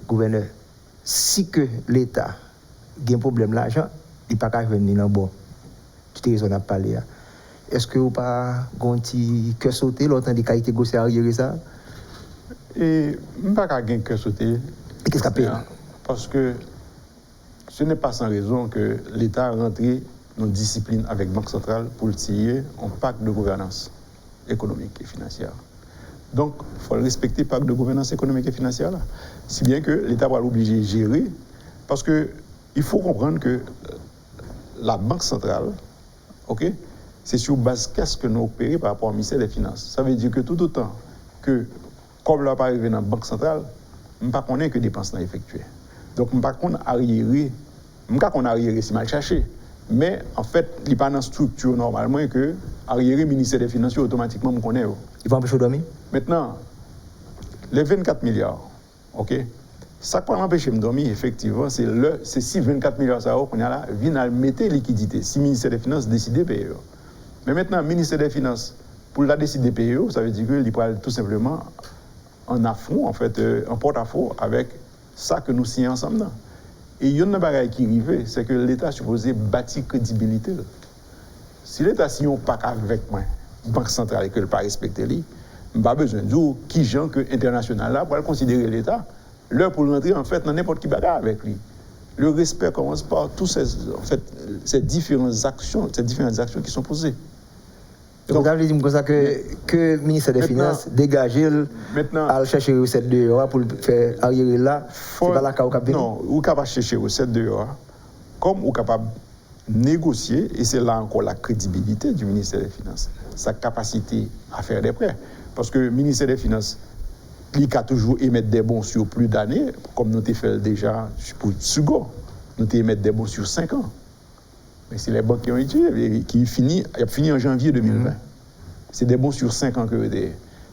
gouverneur, si que l'État a un problème l'argent, il ne peut pas venir dans bon. Tu raison à parler. Est-ce que vous pas un petit cœur sauté l'autre des qualités gaussières arriéré ça? Et je ne peux pas gagner cœur sauté. Et qu'est-ce qu'il y a? Parce que ce n'est pas sans raison que l'État a rentré dans une discipline avec Banque centrale pour tirer un pacte de gouvernance économique et financière. Donc, il faut respecter le pacte de gouvernance économique et financière là. Si bien que l'État va l'obliger à gérer, parce qu'il faut comprendre que la Banque centrale, ok, c'est sur base qu'est-ce que nous opérons par rapport au ministère des Finances. Ça veut dire que tout autant que, comme là pas arrivé dans la Banque centrale, je ne sais pas qu'on ait que dépenses effectuées. Donc, je ne sais pas qu'on arrière, c'est mal cherché. Mais en fait, il n'y a pas dans structure normalement que arrière le ministère des Finances automatiquement me connaît. Il va empêcher de dormir? Maintenant, les 24 milliards, ok, ça qui va empêcher de dormir, effectivement, c'est si 24 milliards ça qu'on a là, viennent à mettre liquidité. Si le ministère des Finances décide de payer. Mais maintenant, le ministère des Finances, pour la décider de payer, ça veut dire qu'il va tout simplement en affront, en fait, en porte-à-faux avec ça que nous signons ensemble. Là. Et il y a une chose qui arrive, c'est que l'État est supposé bâtir crédibilité. Si l'État signe un pacte avec moi, Banque centrale, et que le pas respecter lui, je n'ai pas besoin de dire qui gens que international là pour considérer l'État, l'heure pour rentrer en fait dans n'importe qui bagarre avec lui. Le respect commence par toutes ces différentes actions qui sont posées. Donc, vous avez dit comme ça que le ministère des Finances dégage à chercher les recettes de l'euro pour faire arrière là, c'est pas là qu'on a non, ou capable chercher les recettes de l'euro, comme ou capable négocier, et c'est là encore la crédibilité du ministère des Finances, sa capacité à faire des prêts. Parce que le ministère des Finances, il a toujours émettre des bons sur plus d'années, comme nous avons fait déjà pour Sugo. Nous avons émettre des bons sur 5 ans. Mais c'est les banques qui ont utilisé, qui a fini en janvier 2020. C'est des bons sur 5 ans que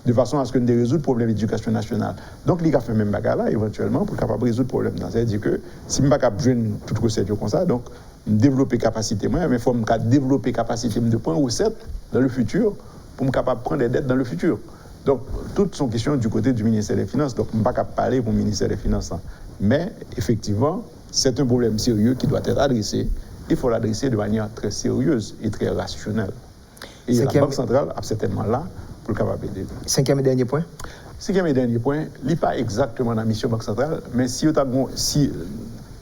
de façon à ce que nous résoudre le problème de l'éducation nationale. Donc, il a fait même bagarre là, éventuellement, pour capable résoudre le problème. C'est-à-dire que si je ne suis pas capable de jouer toute recette comme ça, donc, développer capacité, mais il faut développer capacité de prendre recette dans le futur pour me capable de prendre des dettes dans le futur. Donc, toutes sont questions du côté du ministère des Finances. Donc, je ne peux pas capable de parler pour le ministère des Finances. Mais, effectivement, c'est un problème sérieux qui doit être adressé. Il faut l'adresser de manière très sérieuse et très rationnelle. Et la Banque centrale a certainement là pour le capable d'aider. Cinquième et dernier point? Cinquième et dernier point, il n'est pas exactement dans la mission Banque centrale, mais si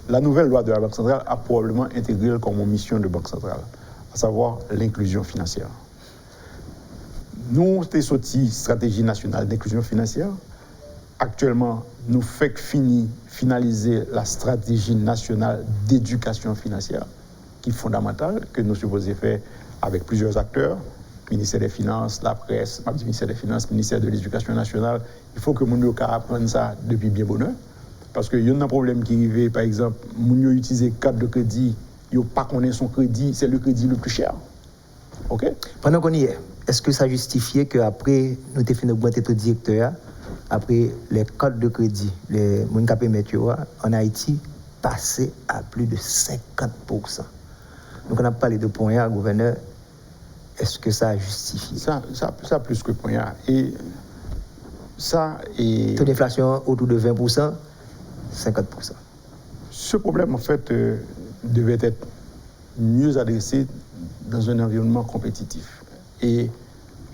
la nouvelle loi de la Banque centrale a probablement intégré comme mission de Banque centrale, à savoir l'inclusion financière. Nous, c'est sorti stratégie nationale d'inclusion financière. Actuellement, nous faisons finaliser la stratégie nationale d'éducation financière, qui est fondamentale, que nous supposons faire avec plusieurs acteurs, ministère des Finances, la presse, le ministère des Finances, le ministère de l'Éducation nationale. Il faut que nous apprenions ça depuis bien bonheur. Parce qu'il y a un problème qui arrive, par exemple, nous utilisons carte de crédit, ils n'ont pas connaît son crédit, c'est le crédit le plus cher. OK? Pendant qu'on y est, est-ce que ça justifie qu'après, nous avons fait augmenter tout directeur, après les cartes de crédit, les gens météo en Haïti, passé à plus de 50%. Donc on a parlé de point A, gouverneur. Est-ce que ça justifie? Ça plus que point A. Et ça est... Taux d'inflation autour de 20%, 50%. Ce problème, en fait, devait être mieux adressé dans un environnement compétitif. Et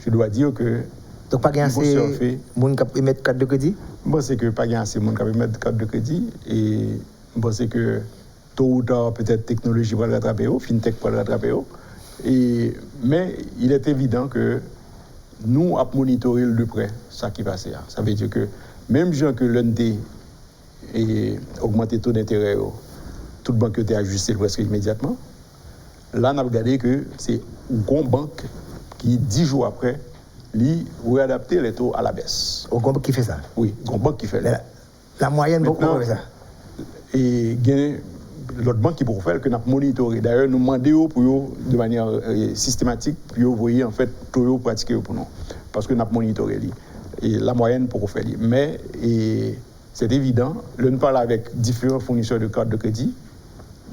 je dois dire que... Donc, pas assez de monde qui peut mettre carte de crédit? Je pense que pas assez de monde qui peut mettre carte de crédit. Et je pense que tôt ou tard, peut-être technologie va le rattraper, fintech va le rattraper. Mais il est évident que nous avons monitoré de près ça qui passe. Ça veut dire que même gens que l'UND et augmenté le taux d'intérêt, toute banque était ajustée presque immédiatement. Là, on a regardé que c'est une grande banque qui, 10 jours après, lui réadapter les taux à la baisse. Au banque qui fait ça? Oui, une banque qui fait ça. La moyenne, beaucoup fait ça. Et l'autre banque qui pour faire que nous avons monitoré. D'ailleurs, nous demandons pour eux, de manière systématique, puis vous voyez en fait tout pratiquer pour nous. Parce que nous avons monitoré. Et la moyenne pour faire. Mais c'est évident, nous parlons avec différents fournisseurs de cartes de crédit.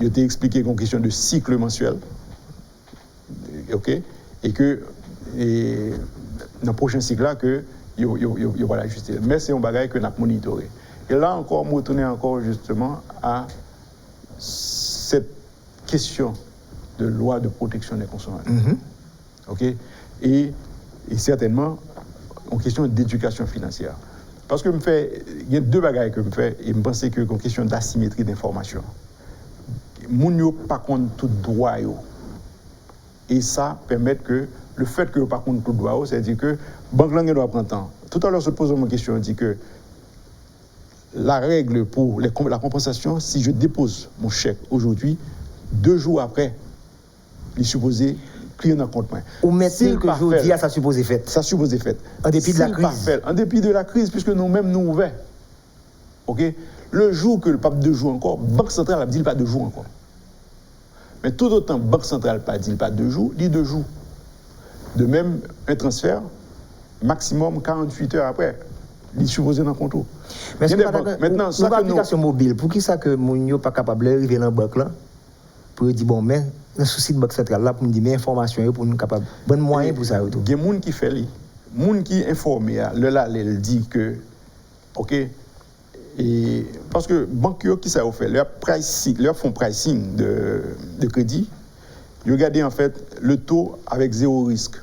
Je t'ai expliqué qu'en question de cycle mensuel. OK? Et que dans le prochain cycle-là, il va l'ajuster. Mais c'est un bagage que nous avons monitoré. Et là encore, je retourne encore justement à cette question de loi de protection des consommateurs. OK? Et certainement, en question d'éducation financière. Parce que il y a deux bagages que je fais, et je pense que c'est en question d'asymétrie d'information. Moun yo pas contre tout droit yo. Et ça permet que le fait que pas contre tout droit yo, c'est-à-dire que banque langue doit prendre temps. Tout à l'heure se pose une question, on dit que la règle pour la compensation, si je dépose mon chèque aujourd'hui, 2 jours après, il est supposé client dans compte. Ou maintenant que aujourd'hui, ça supposé fait. Ça supposé fait. En dépit de la crise. En dépit de la crise, puisque nous-mêmes nous ouverts. OK? Le jour que le pape 2 jours encore, Banque centrale a dit pas 2 jours encore. Mais tout autant, Banque centrale n'a pas dit pas 2 jours, dit 2 jours. De même, un transfert, maximum 48 heures après, il est supposé dans le compte. Mais maintenant, ça que application mobile, pour qui ça que mon n'est pas capable d'arriver dans la banque là, pour dire bon, mais le souci de Banque centrale là, pour me dire mes informations, pour nous capable, bon moyen pour ça. Il y a des gens qui font les gens qui informé, là, il dit que, OK, et parce que banque qui ça fait leur font pricing de crédit, ils regardaient en fait le taux avec 0 risque.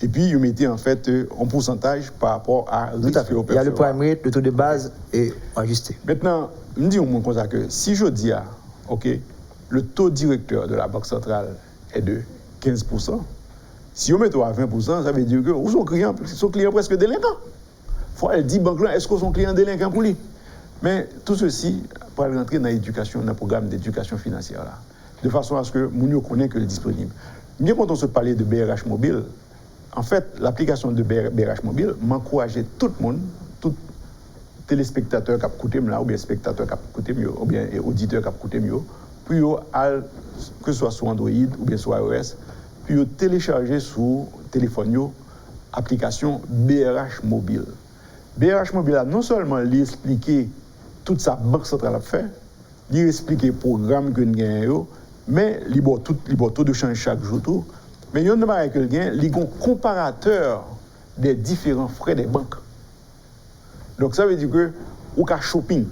Et puis ils mettaient en fait un pourcentage par rapport à risque. Il y a le prime rate, le taux de base est ajusté. Maintenant, je me dis au moins comme ça que si je dis OK, le taux directeur de la Banque centrale est de 15%, si on met à 20%, ça veut dire que où sont clients presque délinquants. Elle dit banque là, est-ce que son client délinquant pour lui? Mais tout ceci pour rentrer dans l'éducation, dans le programme d'éducation financière là, de façon à ce que nous connaissons que le disponible. Bien quand on se parlait de BRH mobile, en fait, l'application de BRH mobile m'encourageait tout le monde, tout téléspectateur qui a coûté là, ou bien spectateur qui a coûté mieux, ou bien auditeur qui a coûté mieux, puis que ce soit sur Android ou bien sur iOS, puis télécharger sur téléphone l'application BRH mobile. BRH Mobile a non seulement expliqué toute sa banque centrale a fait, il expliqué le programme que nous avons, mais il a tout de change chaque jour. Tout. Mais il y a un comparateur des différents frais des banques. Donc ça veut dire que vous avez shopping,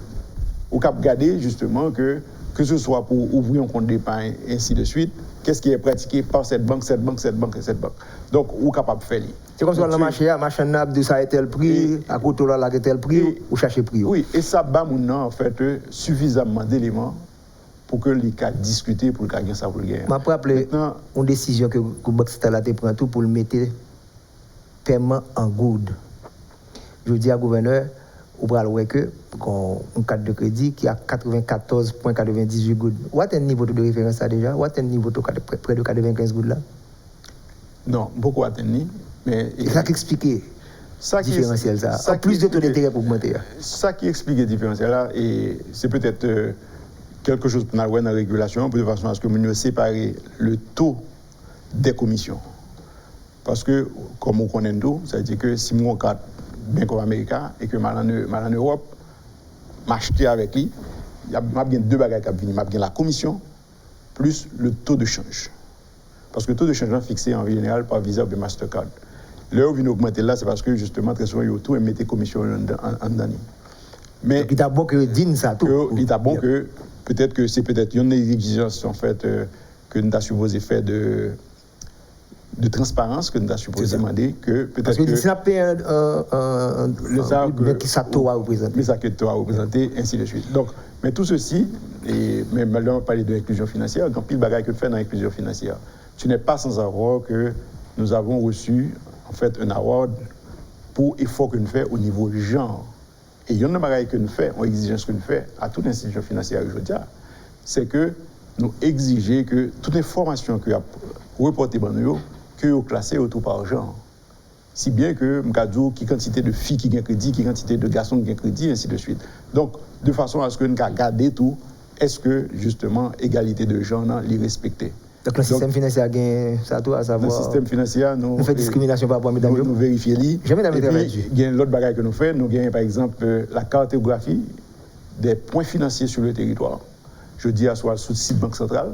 vous avez regardé justement que ce soit pour ouvrir un compte d'épargne et ainsi de suite, qu'est-ce qui est pratiqué par cette banque, cette banque, cette banque et cette banque. Donc vous êtes capable de faire. C'est comme si on a marché, machin nab de ça a tel prix, à côté là a tel prix, ou chercher prix. Oui, et ça bat maintenant en fait suffisamment d'éléments pour que les cas discuter pour le cas ça pour le gagner. Je peux rappeler une décision que le Banque centrale a pris tout pour le mettre paiement en good. Je dis à gouverneur, on va voir que un carte de crédit qui a 94,98 good. Où est le niveau de référence là déjà? Où est le niveau de près de 95 good là? Non, beaucoup atteint. Mais ça qui explique le différentiel, ça. En plus de taux d'intérêt pour augmenter. Ça qui explique le différentiel là, et c'est peut-être quelque chose pour nous dans la régulation, de façon à ce que nous séparer le taux des commissions. Parce que, comme on connaît tout, ça veut dire que si mon carte bien comme Américain et que en Europe, m'acheter avec lui, il y a bien deux bagages qui viennent. Il y a la commission plus le taux de change. Parce que le taux de change est fixé en général par Visa ou Mastercard. Là où il vient augmenter là, c'est parce que justement, très souvent, il y a tout et mettez commission en dernier. Mais il est bon que dîne ça tout. Il est bon que peut-être que c'est peut-être une exigence en fait que nous avons supposé faire de transparence que nous avons supposé demander que peut-être parce que si on paye mais ça doit représenter. Mais ça que doit représenter, ainsi de suite. Donc, mais tout ceci, et même là on parle de l'inclusion financière, donc pile bagaille que fait dans l'inclusion financière. Tu n'es pas sans savoir que nous avons reçu en fait un award pour effort que nous faisons au niveau genre. Et il y a une bagaille que nous faisons, une exigence que nous faisons à toute institution financière aujourd'hui, c'est que nous exigeons que toute information que a reportée par nous, que vous classez autour par genre. Si bien que nous qui quantité de filles qui ont crédit, qui quantité de garçons qui ont crédit, ainsi de suite. Donc, de façon à ce que nous gardions tout est-ce que, justement, égalité de genre, l'y respecter? Donc, le système financier a gagné ça, tout à savoir. Le système financier, nous fait discrimination par rapport à mesdames. Nous vérifions. Jamais et puis, il y a l'autre bagage que nous faisons. Nous gagnons, par exemple, la cartographie des points financiers sur le territoire. Je dis à soit sous le site Banque Centrale,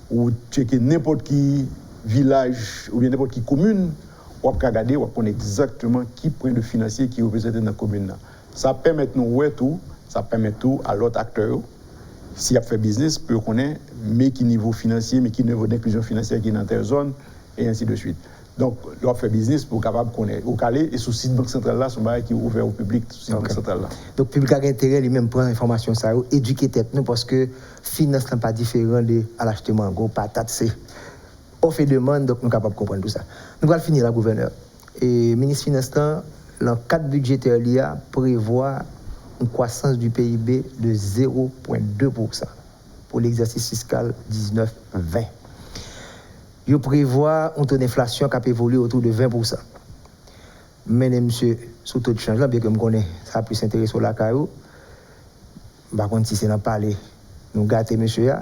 ou checker n'importe qui village ou bien n'importe qui commune, on peut regarder, on connaît exactement qui point de financier qui est représenté dans la commune. Ça permet de nous voir tout, ça permet tout à l'autre acteur. Si il a fait business, peut connaître mais qui niveau financier, mais qui niveau d'inclusion financière qui est dans telle zone, et ainsi de suite. Donc, on fait business pour capable connaître au calé et sur le site Banque Centrale là, son bail qui est ouvert au public sur le site Banque Centrale là. Donc, le public a intérêt lui-même prendre l'information ça, éduquer tête nous parce que finance n'est pas différent de à l'acheter mango, patate, c'est offre et demande, donc nous sommes capables de comprendre tout ça. Nous allons finir la gouverneur. Et le ministre Finance, dans le cadre budgétaire, l'IA prévoit une croissance du PIB de 0,2% pour l'exercice fiscal 19-20. Il prévoit un taux d'inflation qui a évolué autour de 20%. Mais, monsieur, sous taux de change, là, bien que je connais, ça a plus intérêt sur la caillou. Par contre, si c'est dans parler, nous gâtons, monsieur,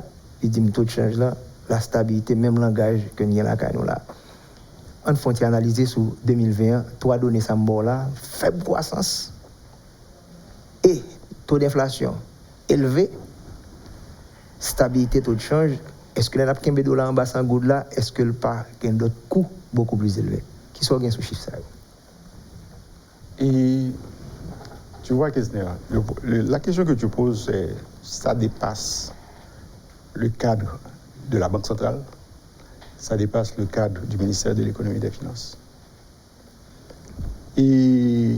il dit que le taux de change là, la stabilité, même langage que nous avons là, là. On faut analyser sur 2021, trois données là, faible croissance et taux d'inflation élevé, stabilité, taux de change. Est-ce que l'on a $1 en bas sans goût là, est-ce que le pas a d'autres coûts beaucoup plus élevés? Qui sont sous chiffre ça? Et tu vois, la question que tu poses, ça dépasse le cadre de la Banque centrale, ça dépasse le cadre du ministère de l'économie et des finances. Et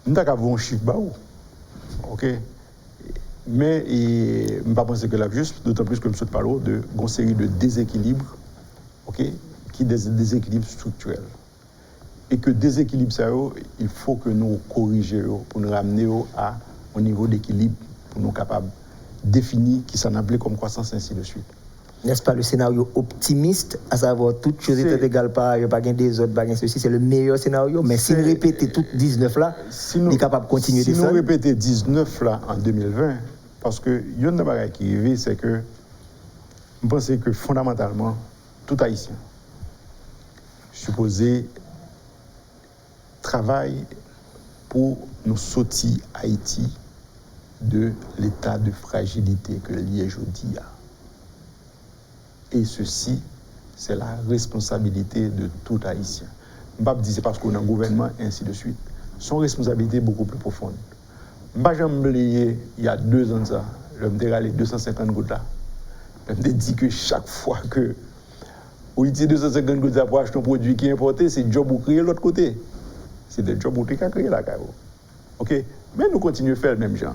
nous avons un chiffre bas, ok? Mais je ne pense pas que là, juste, d'autant plus que nous parlons d'une série de déséquilibres, ok? Qui des déséquilibres structurels. Et que déséquilibre ça, il faut que nous corrigions pour nous ramener à un niveau d'équilibre pour nous capables de définir qui s'en appelait comme croissance, ainsi de suite. N'est-ce pas le scénario optimiste, à savoir toutes choses étant égales par ailleurs, pas des autres, pas ceci, c'est le meilleur scénario, mais si nous répétons tout 19 là, on est capable de continuer de ça. Si nous répétons 19 là en 2020, parce que il y a une chose qui arrive, c'est que je pense que fondamentalement, tout Haïtien supposé travaille pour nous sortir Haïti de l'état de fragilité que l'y est aujourd'hui. Et ceci, c'est la responsabilité de tout Haïtien. Je ne vais pas dire c'est parce qu'on a un gouvernement, et ainsi de suite. Son responsabilité est beaucoup plus profonde. Je ne vais pas oublier, il y a 2 ans de ça, je me suis allé 250 gouttes là. Je me suis dit que chaque fois que vous utilisez 250 gouttes pour acheter un produit qui est importé, c'est le job pour créer l'autre côté. C'est le job pour créer la carrière. OK? Mais nous continuons à faire le même genre.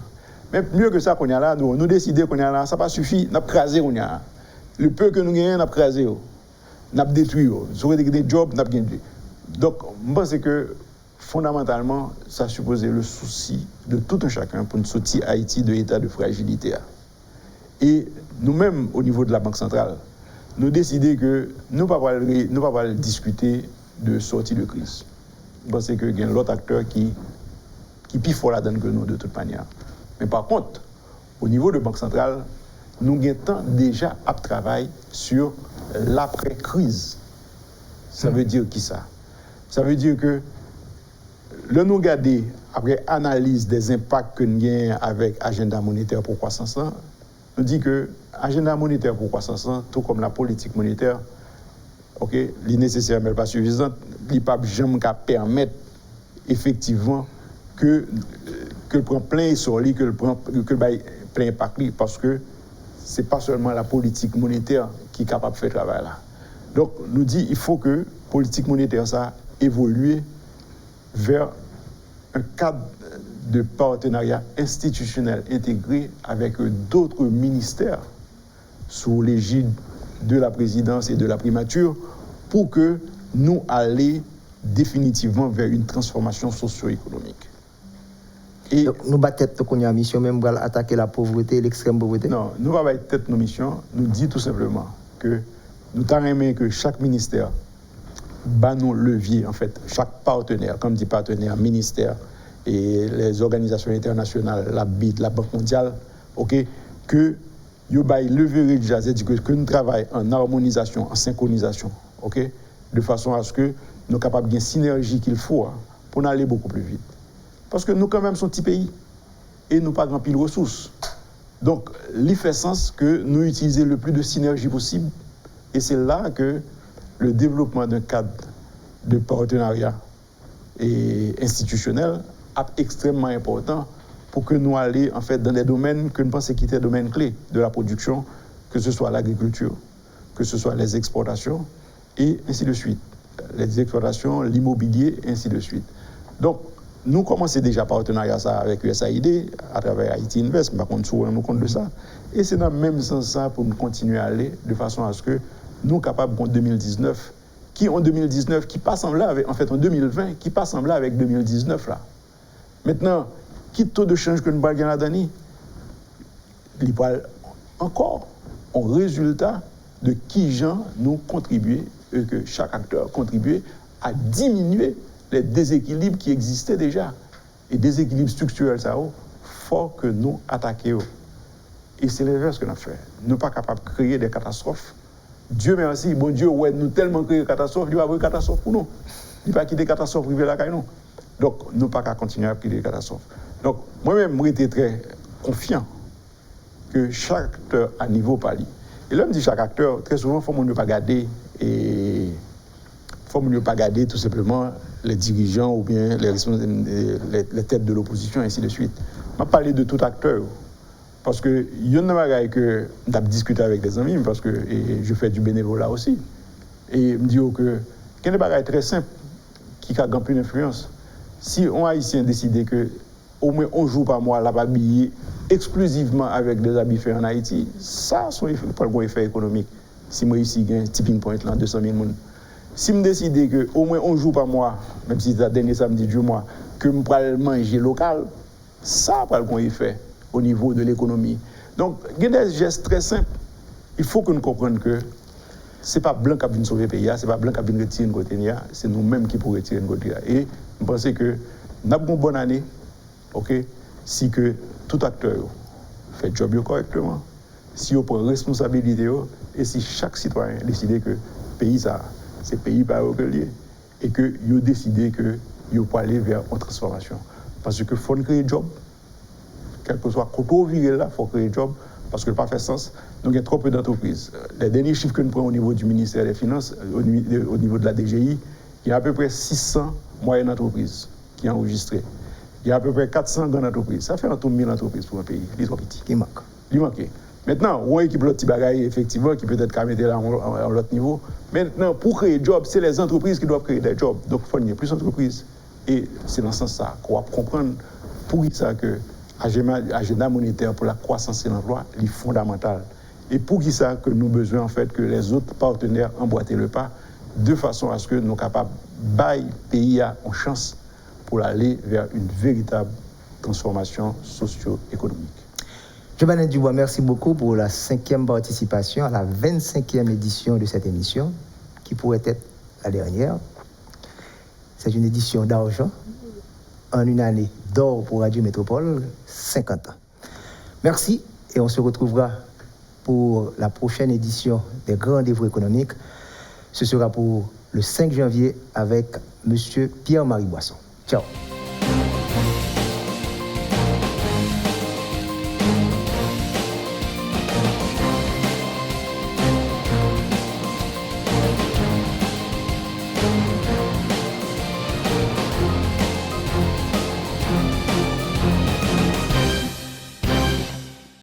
Mais mieux que ça qu'on y a là, nous décidons qu'on y a là, ça n'a pas suffi, nous avons crasé qu'on y a. Le peu que nous gagnons, nous avons crasé. Nous avons détruit. Nous avons des jobs, nous avons gagné. Donc, je pense que fondamentalement, ça supposait le souci de tout un chacun pour nous sortir Haïti de l'état de fragilité. Et nous-mêmes, au niveau de la Banque centrale, nous décidons que nous ne pouvons pas discuter de sortie de crise. Je pense qu'il y a l'autre acteur qui plus fort là-dedans que nous, de toute manière. Mais par contre, au niveau de la Banque centrale, nous avons déjà à travailler sur l'après-crise. Ça veut dire qui ça? Ça veut dire que le nous regarder après analyse des impacts que nous avons avec l'agenda monétaire pour croissance, nous dit que l'agenda monétaire pour croissance, tout comme la politique monétaire, ok, est nécessaire mais pas suffisante, il ne peut jamais permettre effectivement que le prend plein essor, que le prend plein impact, parce que ce n'est pas seulement la politique monétaire qui est capable de faire ce travail-là. Donc, nous dit il faut que la politique monétaire ça évolue vers un cadre de partenariat institutionnel intégré avec d'autres ministères sous l'égide de la présidence et de la primature pour que nous allions définitivement vers une transformation socio-économique. Et donc, nous battons tête qu'on a mission même pour attaquer la pauvreté, l'extrême pauvreté. Non, nous ne battons tête nos missions. Nous disons tout simplement que nous t'aimons que chaque ministère bat nos leviers, en fait, chaque partenaire, comme dit partenaire, ministère et les organisations internationales, la BID, la Banque mondiale, ok, que yo bail leverage, c'est-à-dire que nous travaillons en harmonisation, en synchronisation, ok, de façon à ce que nous sommes capables de synergie qu'il faut pour nous aller beaucoup plus vite. Parce que nous, quand même, sommes un petit pays et nous pas grand pile ressources. Donc, il fait sens que nous utilisions le plus de synergie possible. Et c'est là que le développement d'un cadre de partenariat et institutionnel est extrêmement important pour que nous allions en fait dans des domaines que nous pensons qui étaient des domaines clés de la production, que ce soit l'agriculture, que ce soit les exportations et ainsi de suite. Les exportations, l'immobilier, ainsi de suite. Donc, nous commençons déjà partenariat ça avec USAID à travers Haïti Invest, par contre, nous compte de ça. Et c'est dans le même sens ça pour nous continuer à aller de façon à ce que nous sommes capables en 2019, qui en 2019, qui pas semblable avec, en fait en 2020, qui pas semblable avec 2019 là. Maintenant, qui taux de change que nous avons là dedans, il parle encore en résultat de qui gens nous contribuer et que chaque acteur contribuer à diminuer les déséquilibres qui existaient déjà. Et déséquilibres structurels, ça, faut que nous attaquions. Et c'est l'inverse que nous avons fait. Nous ne sommes pas capables de créer des catastrophes. Dieu merci, bon Dieu, ouais, nous tellement créé des catastrophes, il va y avoir des catastrophes pour nous. Il ne va pas quitter des catastrophes privées là, nous. Donc, nous ne pouvons pas continuer à quitter des catastrophes. Donc, moi-même, j'étais très confiant que chaque acteur à niveau pali. Et là, je dis chaque acteur, très souvent, il faut ne pas garder et faut ne pas garder tout simplement les dirigeants ou bien les têtes de l'opposition, ainsi de suite. Je vais parler de tout acteur. Parce que il y a une chose que j'ai discuté avec des amis, parce que je fais du bénévolat aussi. Et je me dis que il y a une chose très simple qui a plus d'influence. Si un Haïtien décide que au moins 11 jours par mois, la va habiller exclusivement avec des habits faits en Haïti, ça, ça n'a pas un effet économique. Si moi ici, j'ai un tipping point là, 200 000 personnes. Si je décide que au moins 11 jours par mois, même si c'est le dernier samedi du mois, que je vais manger local, ça n'a pas un effet au niveau de l'économie. Donc, il y a des gestes très simples. Il faut que nous comprenions que ce n'est pas blanc qui a sauver le pays, ce n'est pas blanc qui a retirer le côté, c'est nous-mêmes qui pourrons retirer le côté. Et je pense que nous avons une bonne année, ok, si que tout acteur fait le job correctement, si on prend responsabilité et si chaque citoyen décide que le pays, c'est le pays par lié et qu'il décide qu'il faut aller vers une transformation. Parce qu'il faut créer un job. Quel que soit quand on vire là, il faut créer un job parce que ça n'a pas fait sens. Donc il y a trop peu d'entreprises. Les derniers chiffres que nous prenons au niveau du ministère des Finances, au niveau de la DGI, il y a à peu près 600 moyennes entreprises qui ont enregistré. Il y a à peu près 400 grandes entreprises. Ça fait un tour de 1000 entreprises pour un pays. Les trop petits. Qui manque. Il manque. Maintenant, on équipe l'autre petit bagaille, effectivement, qui peut-être qu'à mettre là à l'autre niveau. Maintenant, pour créer des jobs, c'est les entreprises qui doivent créer des jobs. Donc, il faut qu'il y ait plus d'entreprises. Et c'est dans ce sens-là qu'on va comprendre pour ça que l'agenda monétaire pour la croissance et l'emploi est fondamental. Et pour ça que nous avons besoin, en fait, que les autres partenaires emboîtent le pas, de façon à ce que nous soyons capables de bailler le pays en chance pour aller vers une véritable transformation socio-économique. Jovenel Dubois, merci beaucoup pour la 5e participation à la 25e édition de cette émission, qui pourrait être la dernière. C'est une édition d'argent, en une année d'or pour Radio Métropole, 50 ans. Merci et on se retrouvera pour la prochaine édition des grands rendez-vous économiques. Ce sera pour le 5 janvier avec M. Pierre-Marie Boisson. Ciao.